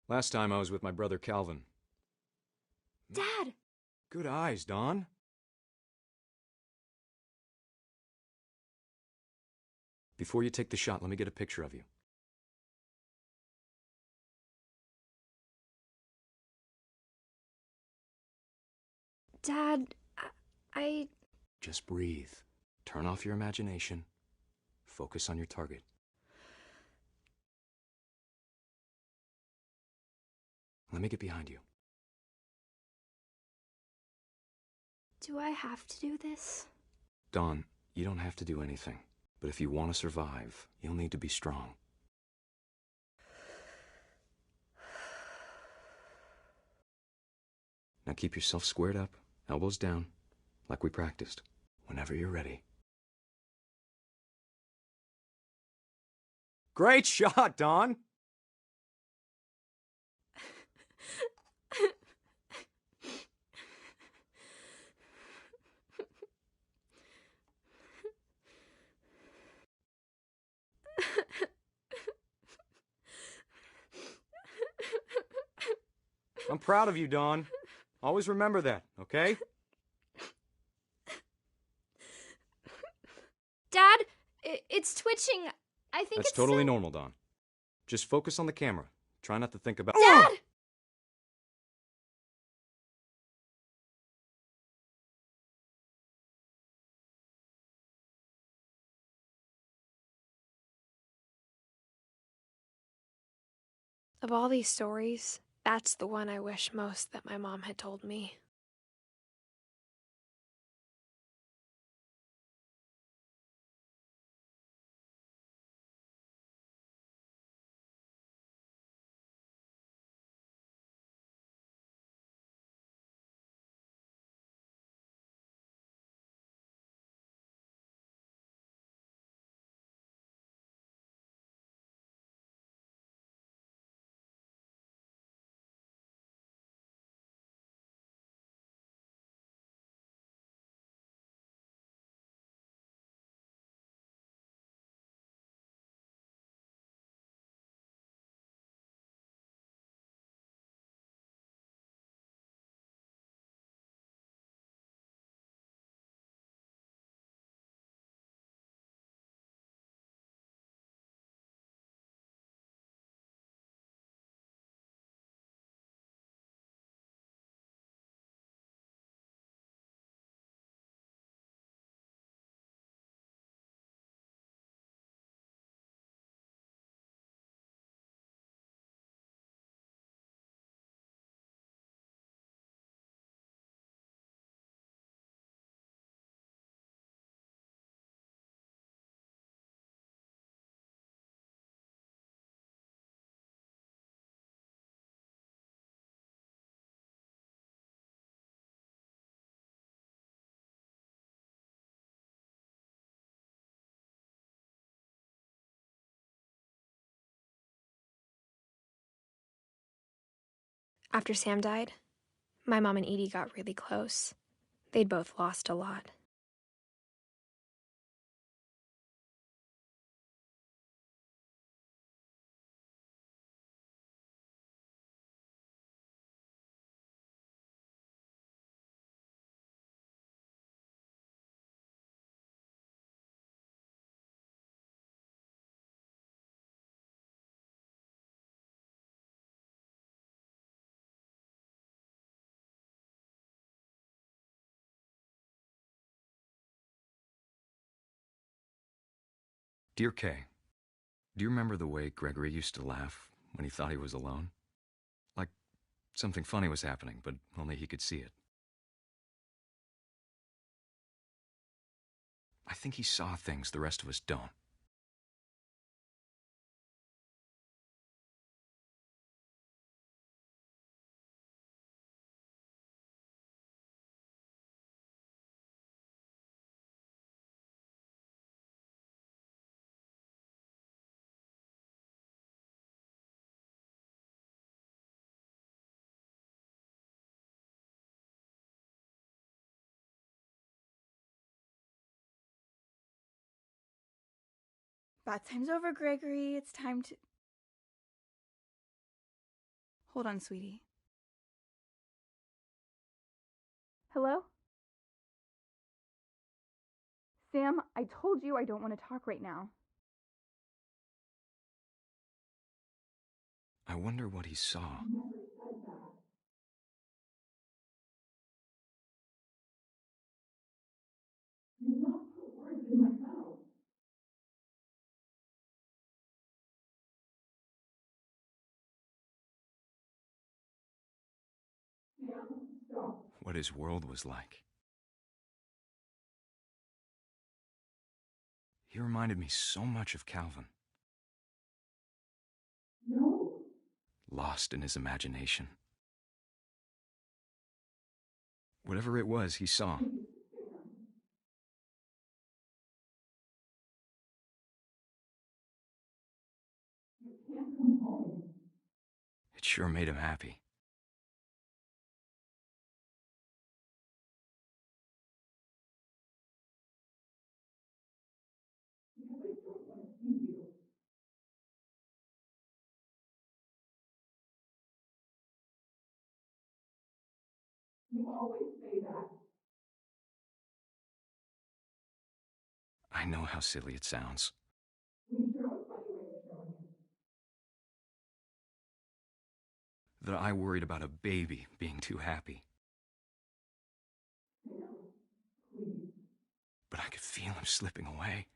Last time I was with my brother Calvin. Dad! Good eyes, Dawn. Before you take the shot, let me get a picture of you. Dad, I... Just breathe. Turn off your imagination. Focus on your target. Let me get behind you. Do I have to do this? Dawn, you don't have to do anything. But if you want to survive, you'll need to be strong. Now keep yourself squared up, elbows down, like we practiced. Whenever you're ready. Great shot, Dawn! I'm proud of you, Dawn. Always remember that, okay? Dad, it's twitching. I think That's totally normal, Dawn. Just focus on the camera. Try not to think about— Dad! Of all these stories, that's the one I wish most that my mom had told me. After Sam died, my mom and Edie got really close. They'd both lost a lot. Dear Kay, do you remember the way Gregory used to laugh when he thought he was alone? Like something funny was happening, but only he could see it. I think he saw things the rest of us don't. Bath time's over, Gregory. It's time to... Hold on, sweetie. Hello? Sam, I told you I don't want to talk right now. I wonder what he saw. What his world was like. He reminded me so much of Calvin. Lost in his imagination. Whatever it was he saw. It sure made him happy. I know how silly it sounds. That I worried about a baby being too happy. But I could feel him slipping away.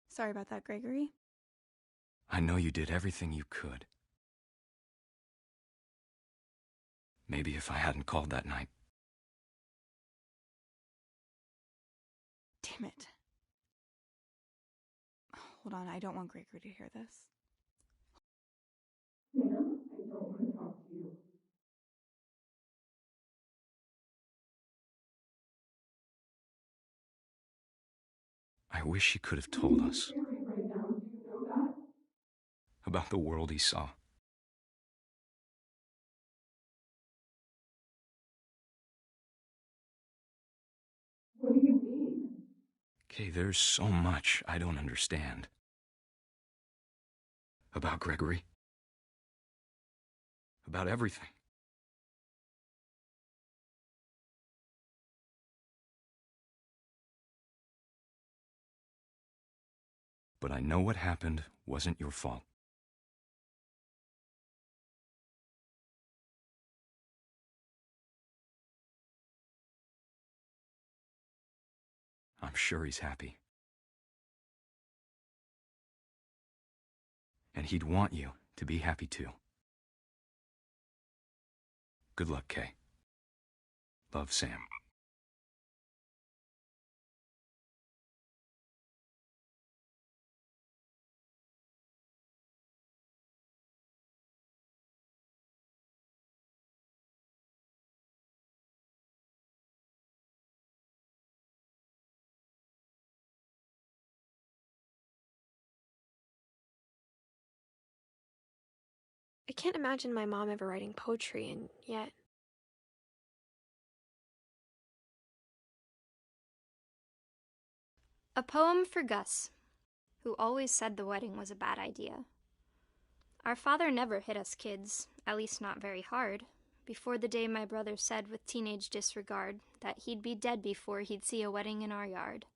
Sorry about that, Gregory. I know you did everything you could. Maybe if I hadn't called that night. Damn it. Hold on, I don't want Gregory to hear this. I wish he could have told us about the world he saw. What do you mean? Kay, there's so much I don't understand. About Gregory. About everything. But I know what happened wasn't your fault. I'm sure he's happy. And he'd want you to be happy too. Good luck, Kay. Love, Sam. I can't imagine my mom ever writing poetry, and yet... A poem for Gus, who always said the wedding was a bad idea. Our father never hit us kids, at least not very hard, before the day my brother said with teenage disregard that he'd be dead before he'd see a wedding in our yard.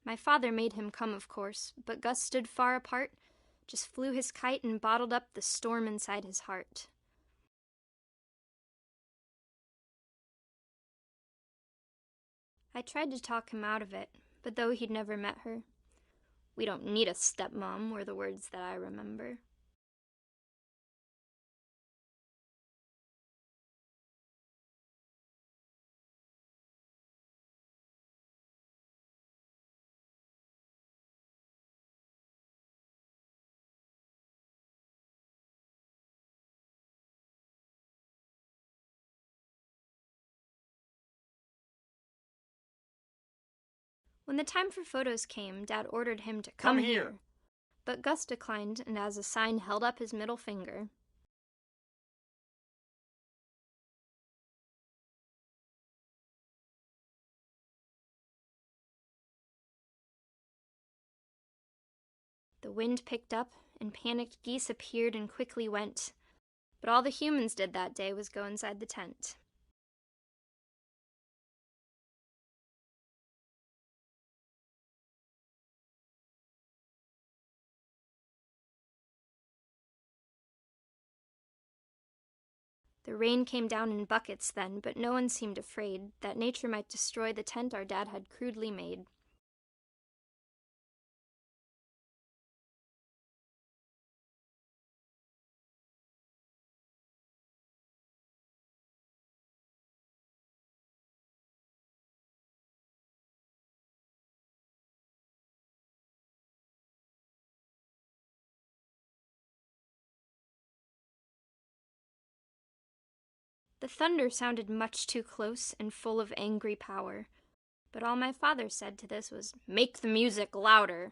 My father made him come, of course, but Gus stood far apart, just flew his kite and bottled up the storm inside his heart. I tried to talk him out of it, but though he'd never met her, "We don't need a stepmom," were the words that I remember. When the time for photos came, Dad ordered him to come here. But Gus declined, and as a sign held up his middle finger. The wind picked up, and panicked geese appeared and quickly went. But all the humans did that day was go inside the tent. The rain came down in buckets then, but no one seemed afraid that nature might destroy the tent our dad had crudely made. The thunder sounded much too close and full of angry power, but all my father said to this was, "Make the music louder."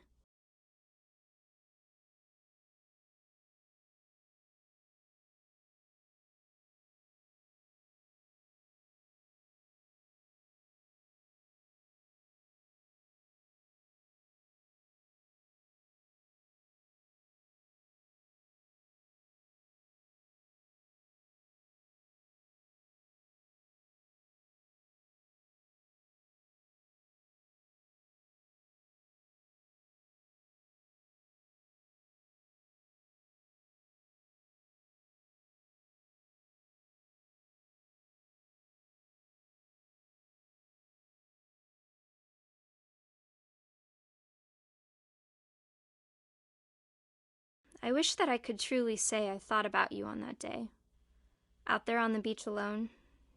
I wish that I could truly say I thought about you on that day. Out there on the beach alone,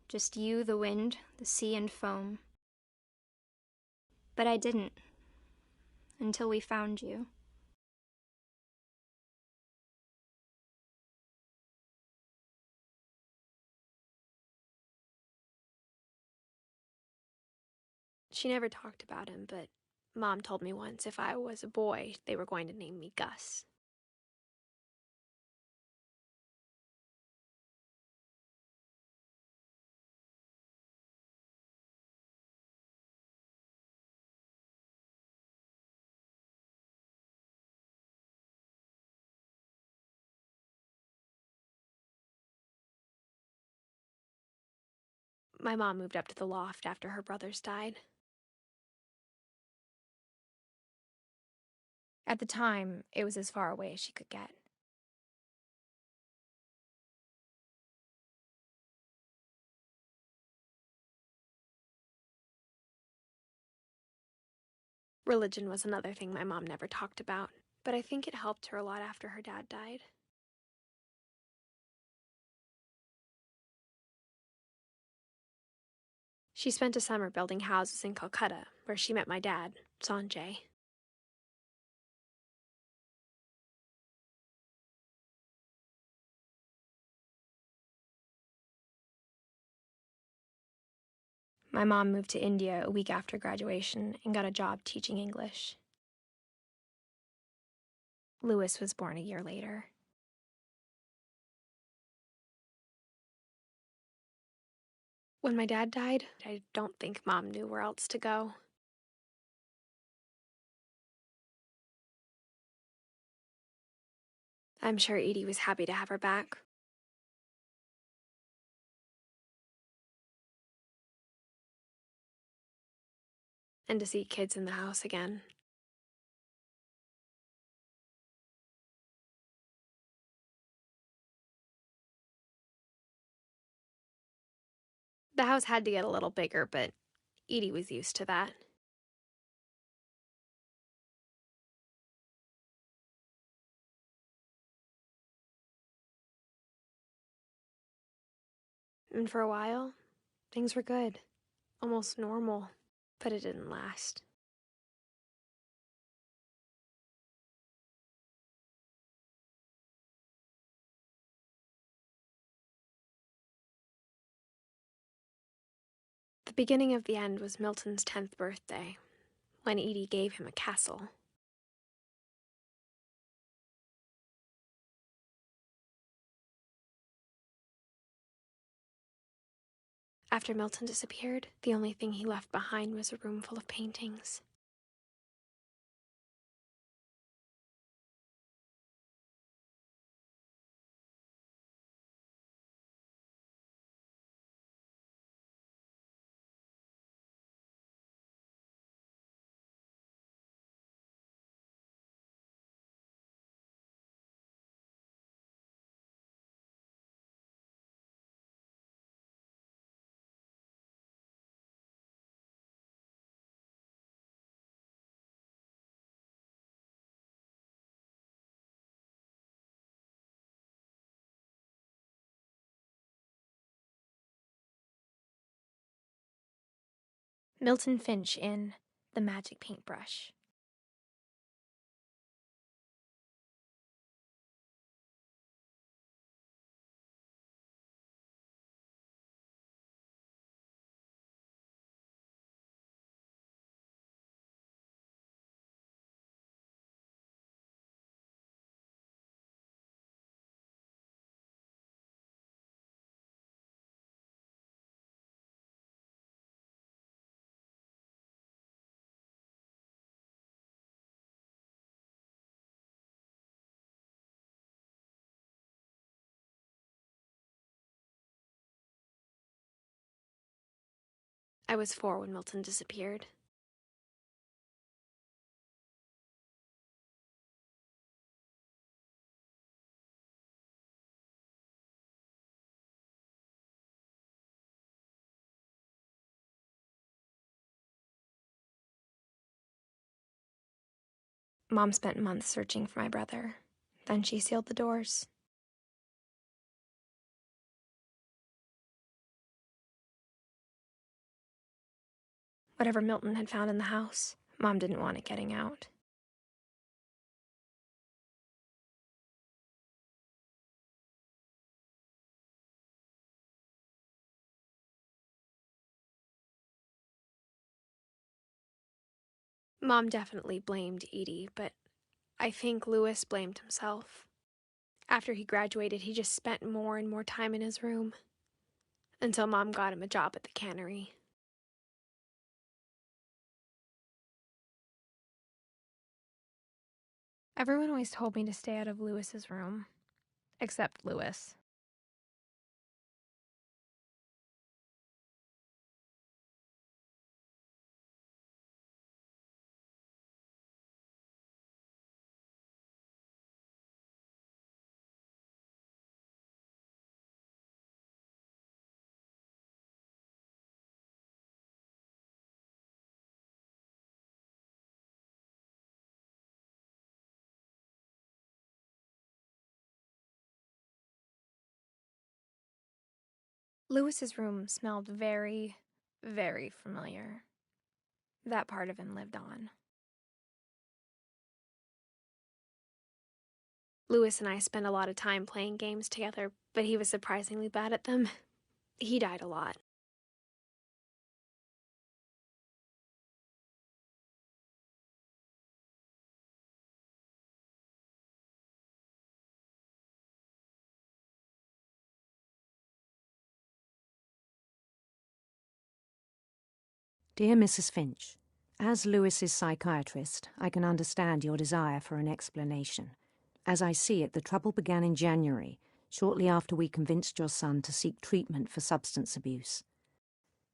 just you, the wind, the sea, and foam. But I didn't, until we found you. She never talked about him, but Mom told me once if I was a boy, they were going to name me Gus. My mom moved up to the loft after her brothers died. At the time, it was as far away as she could get. Religion was another thing my mom never talked about, but I think it helped her a lot after her dad died. She spent a summer building houses in Calcutta, where she met my dad, Sanjay. My mom moved to India a week after graduation and got a job teaching English. Louis was born a year later. When my dad died, I don't think Mom knew where else to go. I'm sure Edie was happy to have her back. And to see kids in the house again. The house had to get a little bigger, but Edie was used to that. And for a while, things were good. Almost normal. But it didn't last. The beginning of the end was Milton's 10th birthday, when Edie gave him a castle. After Milton disappeared, the only thing he left behind was a room full of paintings. Milton Finch in The Magic Paintbrush. I was 4 when Milton disappeared. Mom spent months searching for my brother. Then she sealed the doors. Whatever Milton had found in the house, Mom didn't want it getting out. Mom definitely blamed Edie, but I think Louis blamed himself. After he graduated, he just spent more and more time in his room, until Mom got him a job at the cannery. Everyone always told me to stay out of Louis's room, except Louis. Louis's room smelled very, very familiar. That part of him lived on. Louis and I spent a lot of time playing games together, but he was surprisingly bad at them. He died a lot. Dear Mrs. Finch, as Lewis's psychiatrist, I can understand your desire for an explanation. As I see it, the trouble began in January, shortly after we convinced your son to seek treatment for substance abuse.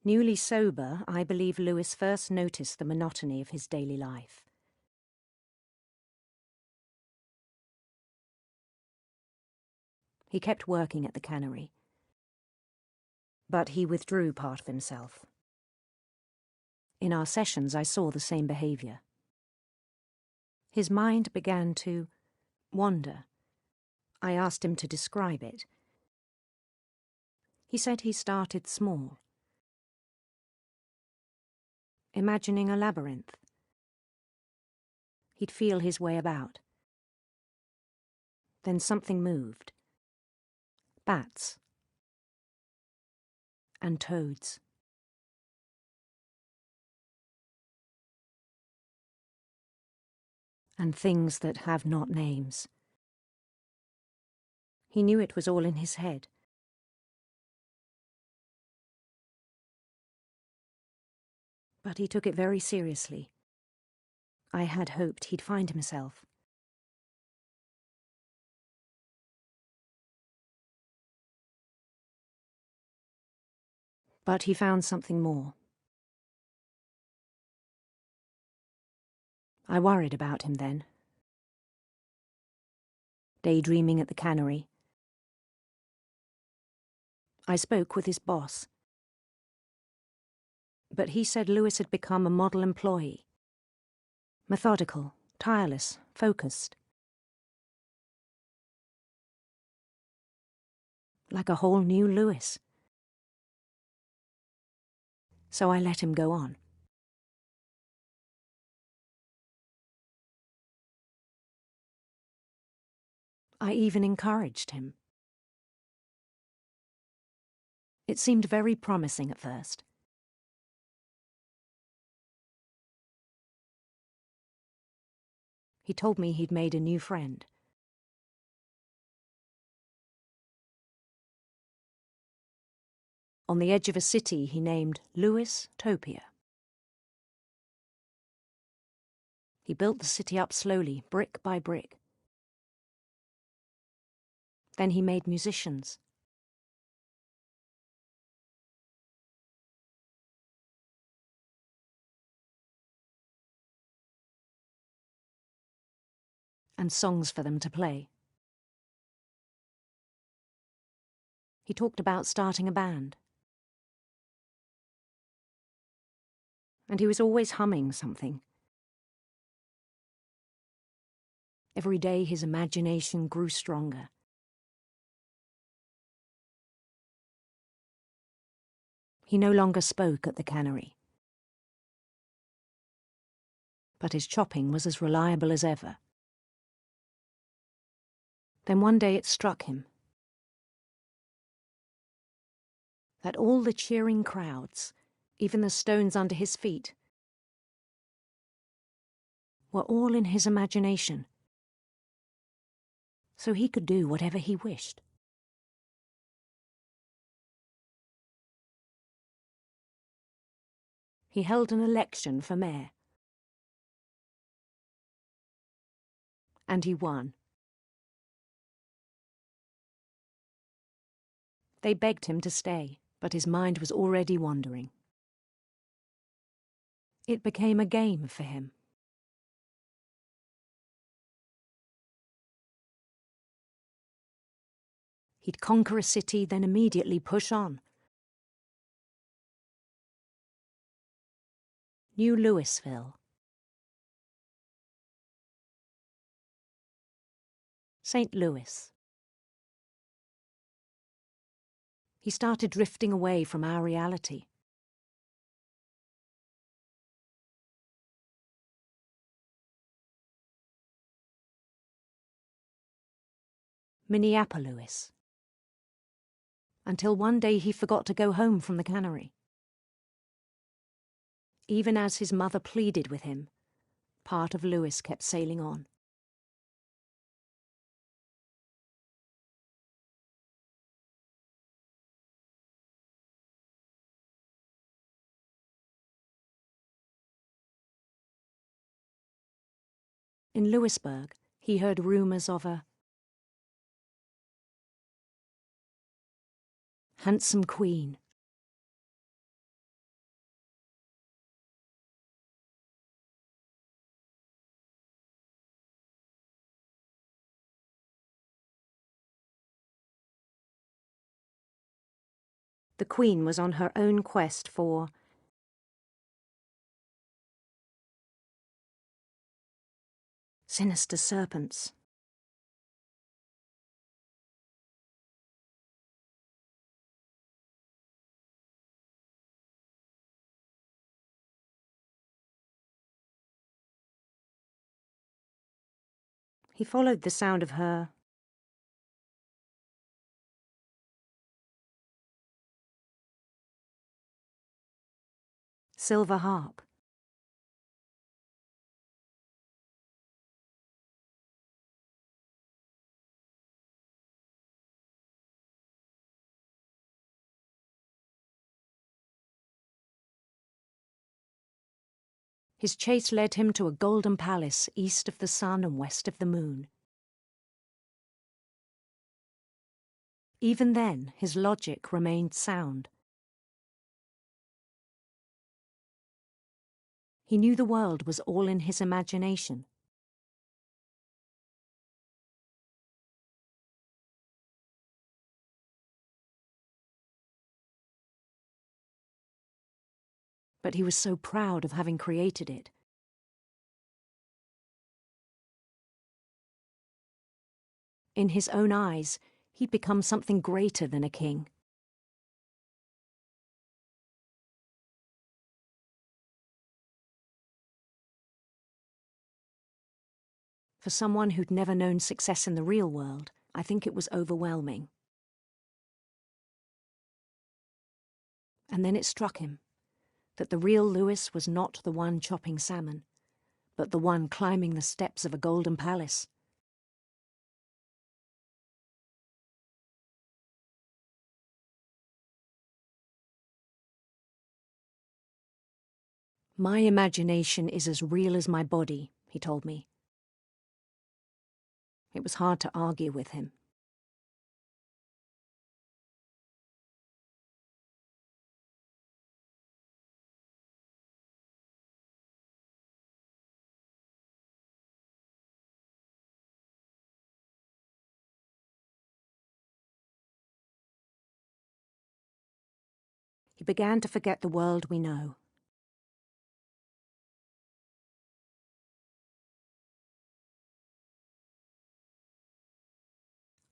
Newly sober, I believe Lewis first noticed the monotony of his daily life. He kept working at the cannery, but he withdrew part of himself. In our sessions, I saw the same behaviour. His mind began to wander. I asked him to describe it. He said he started small, imagining a labyrinth. He'd feel his way about. Then something moved. Bats and toads. And things that have not names. He knew it was all in his head. But he took it very seriously. I had hoped he'd find himself. But he found something more. I worried about him then. Daydreaming at the cannery. I spoke with his boss. But he said Lewis had become a model employee. Methodical, tireless, focused. Like a whole new Lewis. So I let him go on. I even encouraged him. It seemed very promising at first. He told me he'd made a new friend. On the edge of a city he named Lewis Topia. He built the city up slowly, brick by brick. Then he made musicians. And songs for them to play. He talked about starting a band. And he was always humming something. Every day his imagination grew stronger. He no longer spoke at the cannery. But his chopping was as reliable as ever. Then one day it struck him that all the cheering crowds, even the stones under his feet, were all in his imagination, so he could do whatever he wished. He held an election for mayor. And he won. They begged him to stay, but his mind was already wandering. It became a game for him. He'd conquer a city, then immediately push on. New Louisville. St. Louis. He started drifting away from our reality. Minneapolis. Until one day he forgot to go home from the cannery. Even as his mother pleaded with him, part of Lewis kept sailing on. In Louisburg, he heard rumours of a handsome queen. The queen was on her own quest for sinister serpents. He followed the sound of her silver harp. His chase led him to a golden palace east of the sun and west of the moon. Even then, his logic remained sound. He knew the world was all in his imagination. But he was so proud of having created it. In his own eyes, he'd become something greater than a king. For someone who'd never known success in the real world, I think it was overwhelming. And then it struck him that the real Lewis was not the one chopping salmon, but the one climbing the steps of a golden palace. My imagination is as real as my body, he told me. It was hard to argue with him. He began to forget the world we know.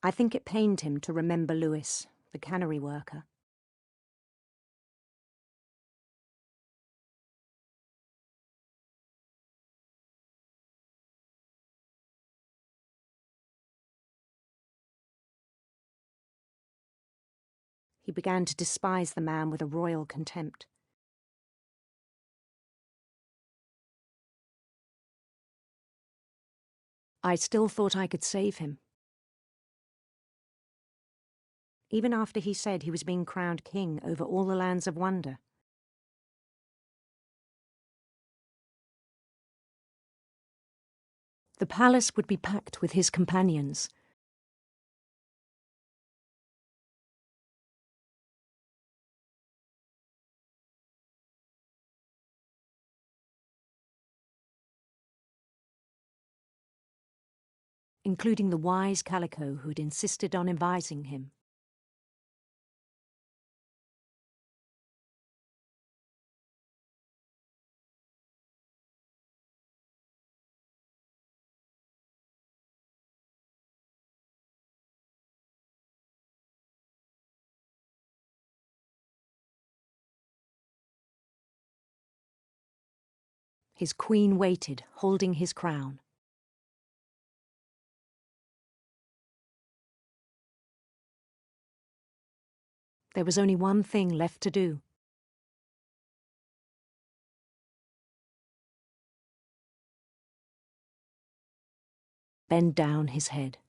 I think it pained him to remember Lewis, the cannery worker. He began to despise the man with a royal contempt. I still thought I could save him. Even after he said he was being crowned king over all the lands of wonder. The palace would be packed with his companions. Including the wise Calico who had insisted on advising him. His queen waited, holding his crown. There was only one thing left to do. Bend down his head.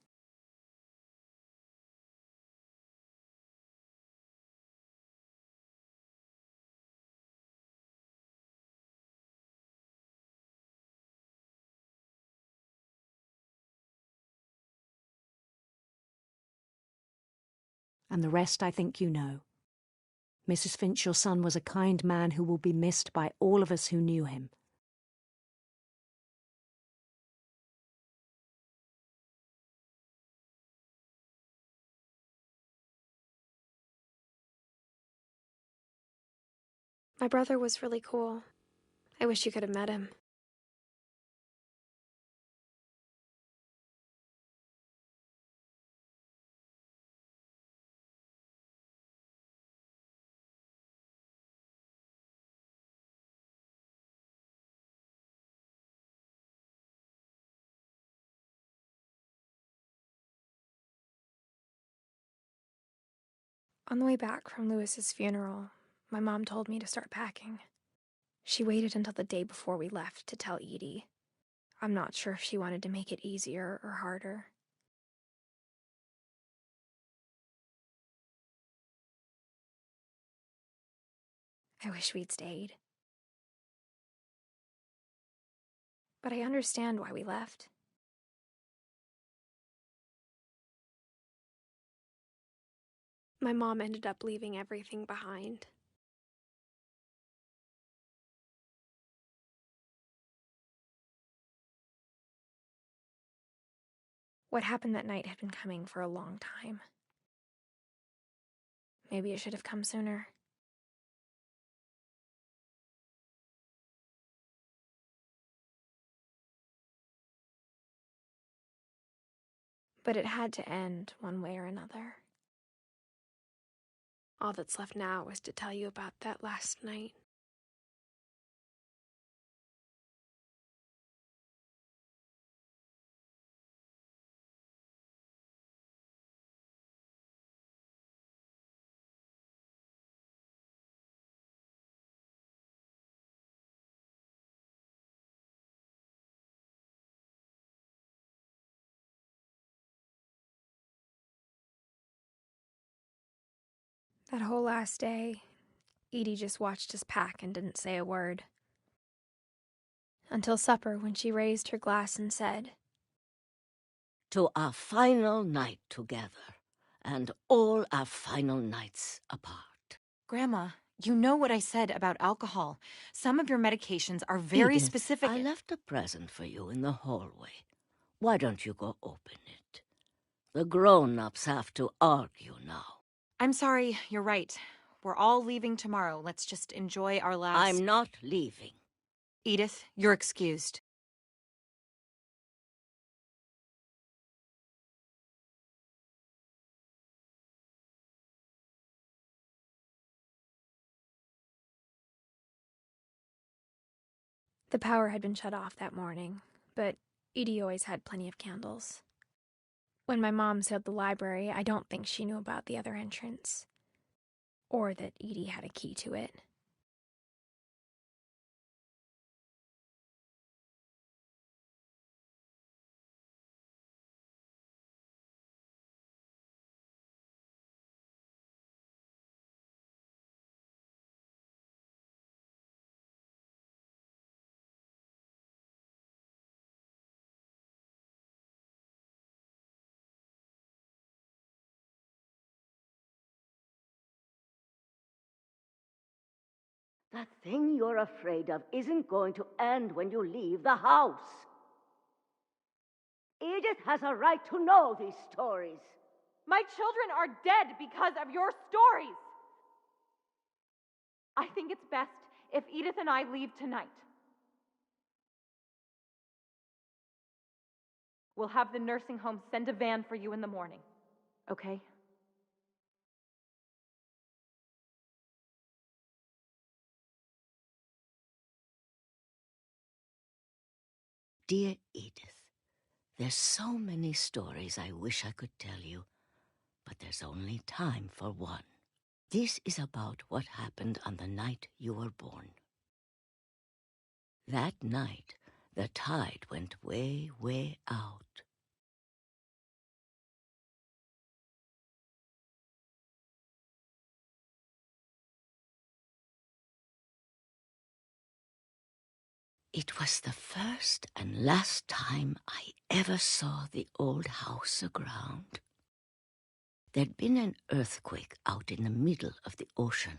and the rest I think you know. Mrs. Finch, your son was a kind man who will be missed by all of us who knew him. My brother was really cool. I wish you could have met him. On the way back from Lewis's funeral, my mom told me to start packing. She waited until the day before we left to tell Edie. I'm not sure if she wanted to make it easier or harder. I wish we'd stayed. But I understand why we left. My mom ended up leaving everything behind. What happened that night had been coming for a long time. Maybe it should have come sooner. But it had to end one way or another. All that's left now is to tell you about that last night. That whole last day, Edie just watched us pack and didn't say a word. Until supper, when she raised her glass and said, "To our final night together, and all our final nights apart." Grandma, you know what I said about alcohol. Some of your medications are very Edith, specific. I left a present for you in the hallway. Why don't you go open it? The grown-ups have to argue now. I'm sorry, you're right. We're all leaving tomorrow. Let's just enjoy our last... I'm not leaving. Edith, you're excused. The power had been shut off that morning, but Edie always had plenty of candles. When my mom sealed the library, I don't think she knew about the other entrance, or that Edie had a key to it. That thing you're afraid of isn't going to end when you leave the house. Edith has a right to know these stories. My children are dead because of your stories. I think it's best if Edith and I leave tonight. We'll have the nursing home send a van for you in the morning, okay? Dear Edith, there's so many stories I wish I could tell you, but there's only time for one. This is about what happened on the night you were born. That night, the tide went way, way out. It was the first and last time I ever saw the old house aground. There'd been an earthquake out in the middle of the ocean.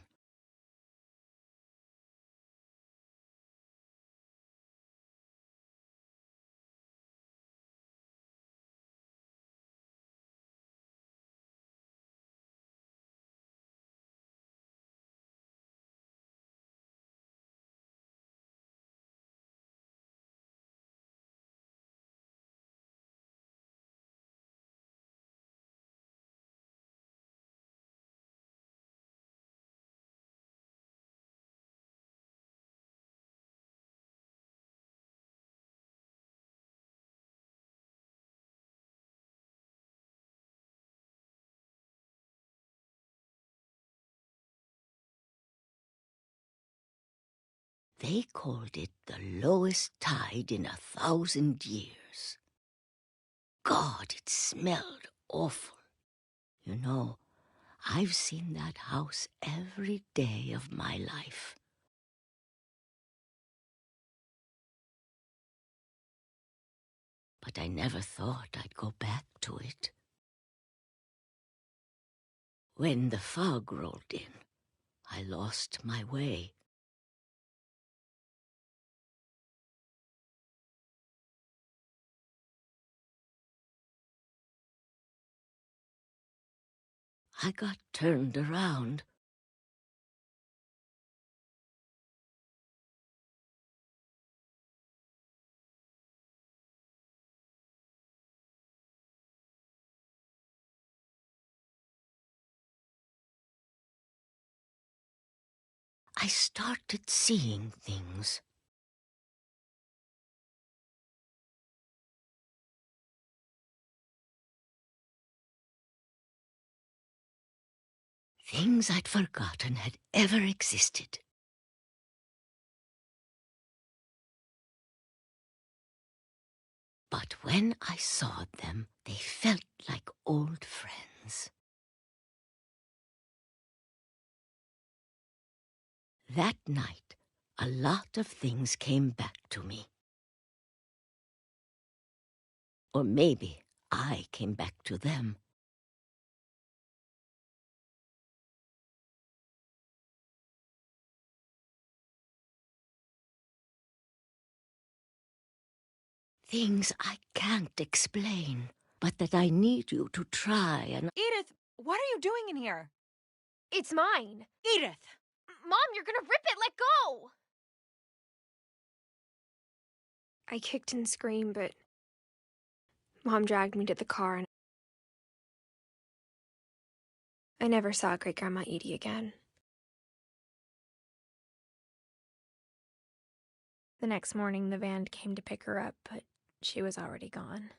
They called it the lowest tide in 1,000 years. God, it smelled awful. You know, I've seen that house every day of my life. But I never thought I'd go back to it. When the fog rolled in, I lost my way. I got turned around. I started seeing things. Things I'd forgotten had ever existed. But when I saw them, they felt like old friends. That night, a lot of things came back to me. Or maybe I came back to them. Things I can't explain, but that I need you to try and... Edith, what are you doing in here? It's mine. Edith! Mom, you're gonna rip it! Let go! I kicked and screamed, but Mom dragged me to the car, and I never saw Great-Grandma Edie again. The next morning, the van came to pick her up, but she was already gone.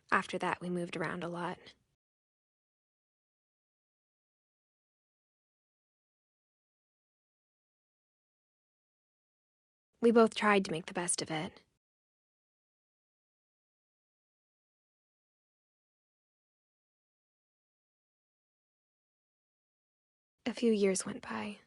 After that, we moved around a lot. We both tried to make the best of it. A few years went by.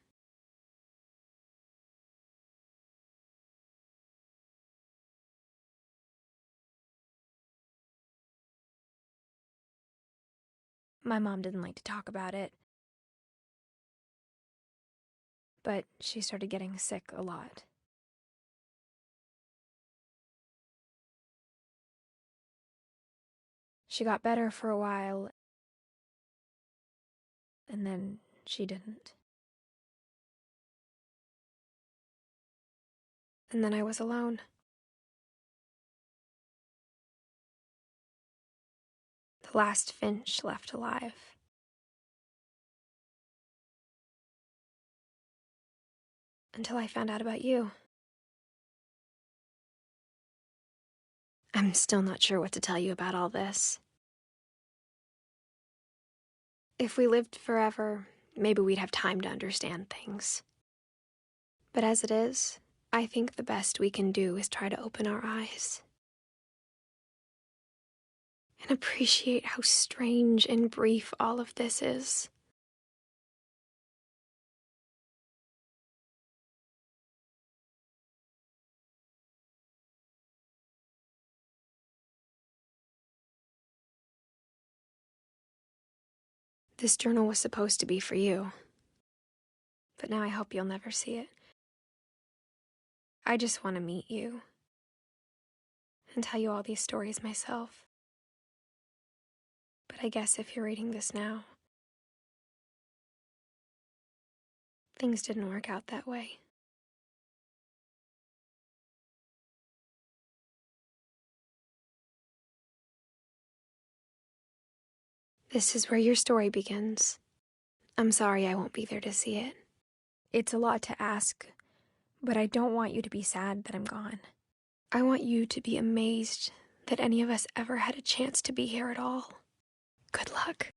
My mom didn't like to talk about it, but she started getting sick a lot. She got better for a while, and then she didn't. And then I was alone. The last Finch left alive. Until I found out about you. I'm still not sure what to tell you about all this. If we lived forever, maybe we'd have time to understand things. But as it is, I think the best we can do is try to open our eyes. And appreciate how strange and brief all of this is. This journal was supposed to be for you. But now I hope you'll never see it. I just want to meet you and tell you all these stories myself. But I guess if you're reading this now, things didn't work out that way. This is where your story begins. I'm sorry I won't be there to see it. It's a lot to ask, but I don't want you to be sad that I'm gone. I want you to be amazed that any of us ever had a chance to be here at all. Good luck.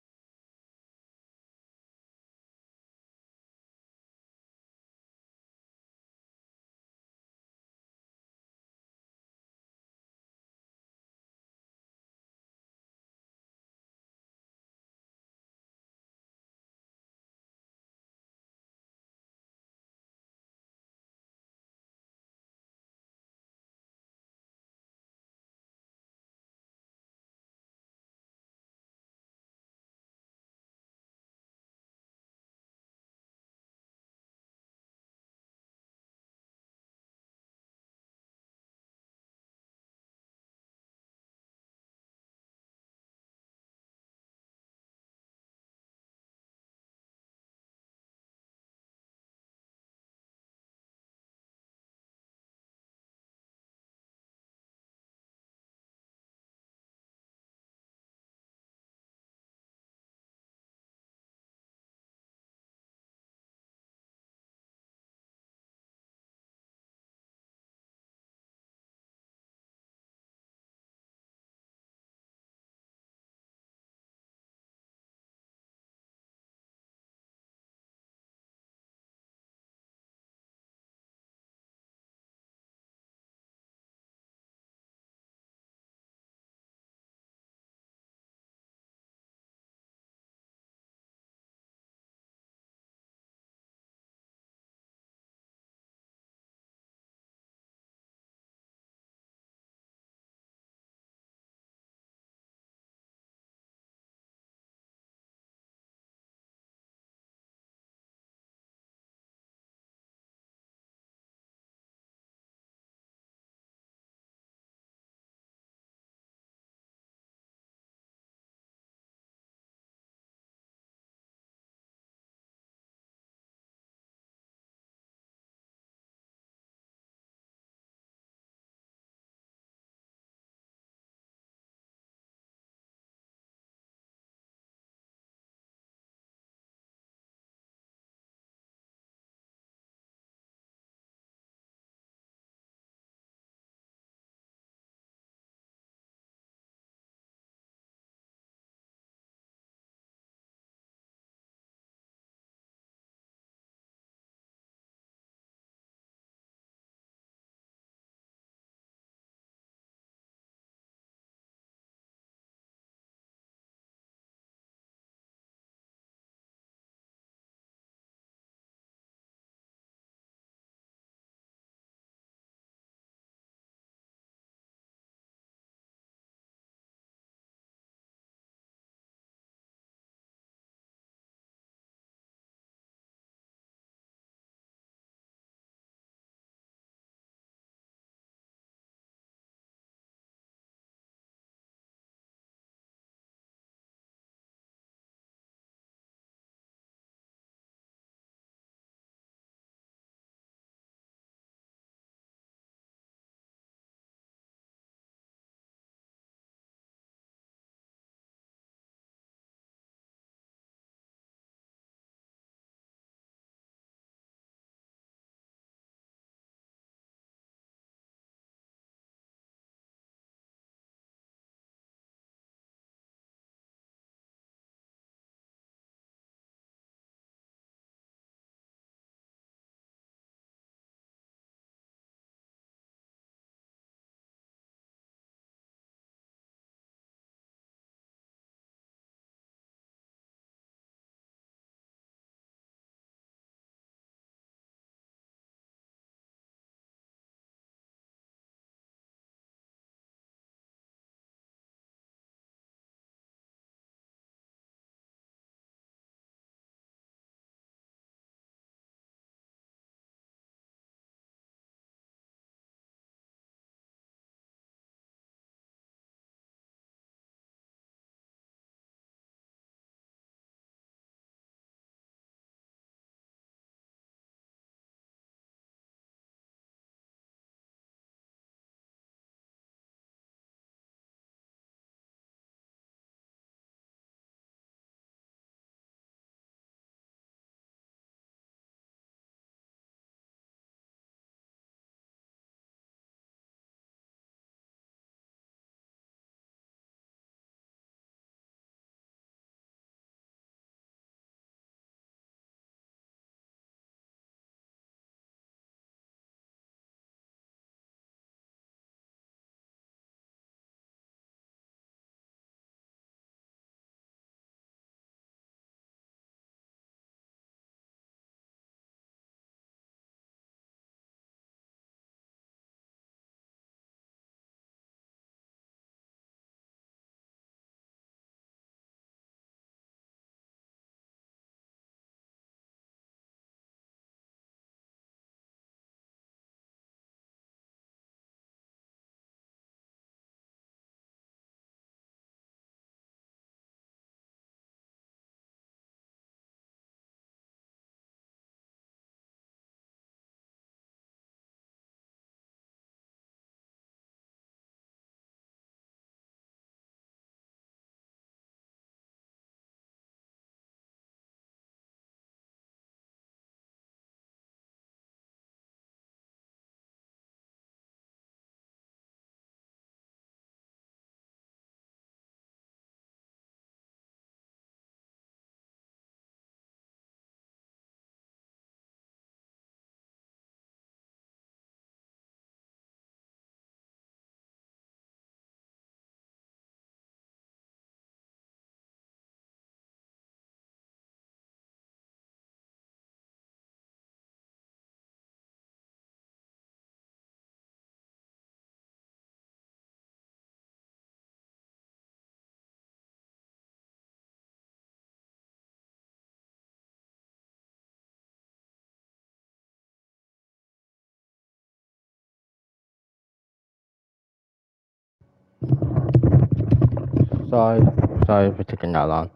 Sorry, sorry for taking that long.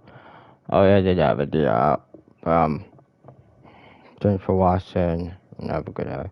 Oh yeah, I did have a day out. Thanks for watching and have a good day.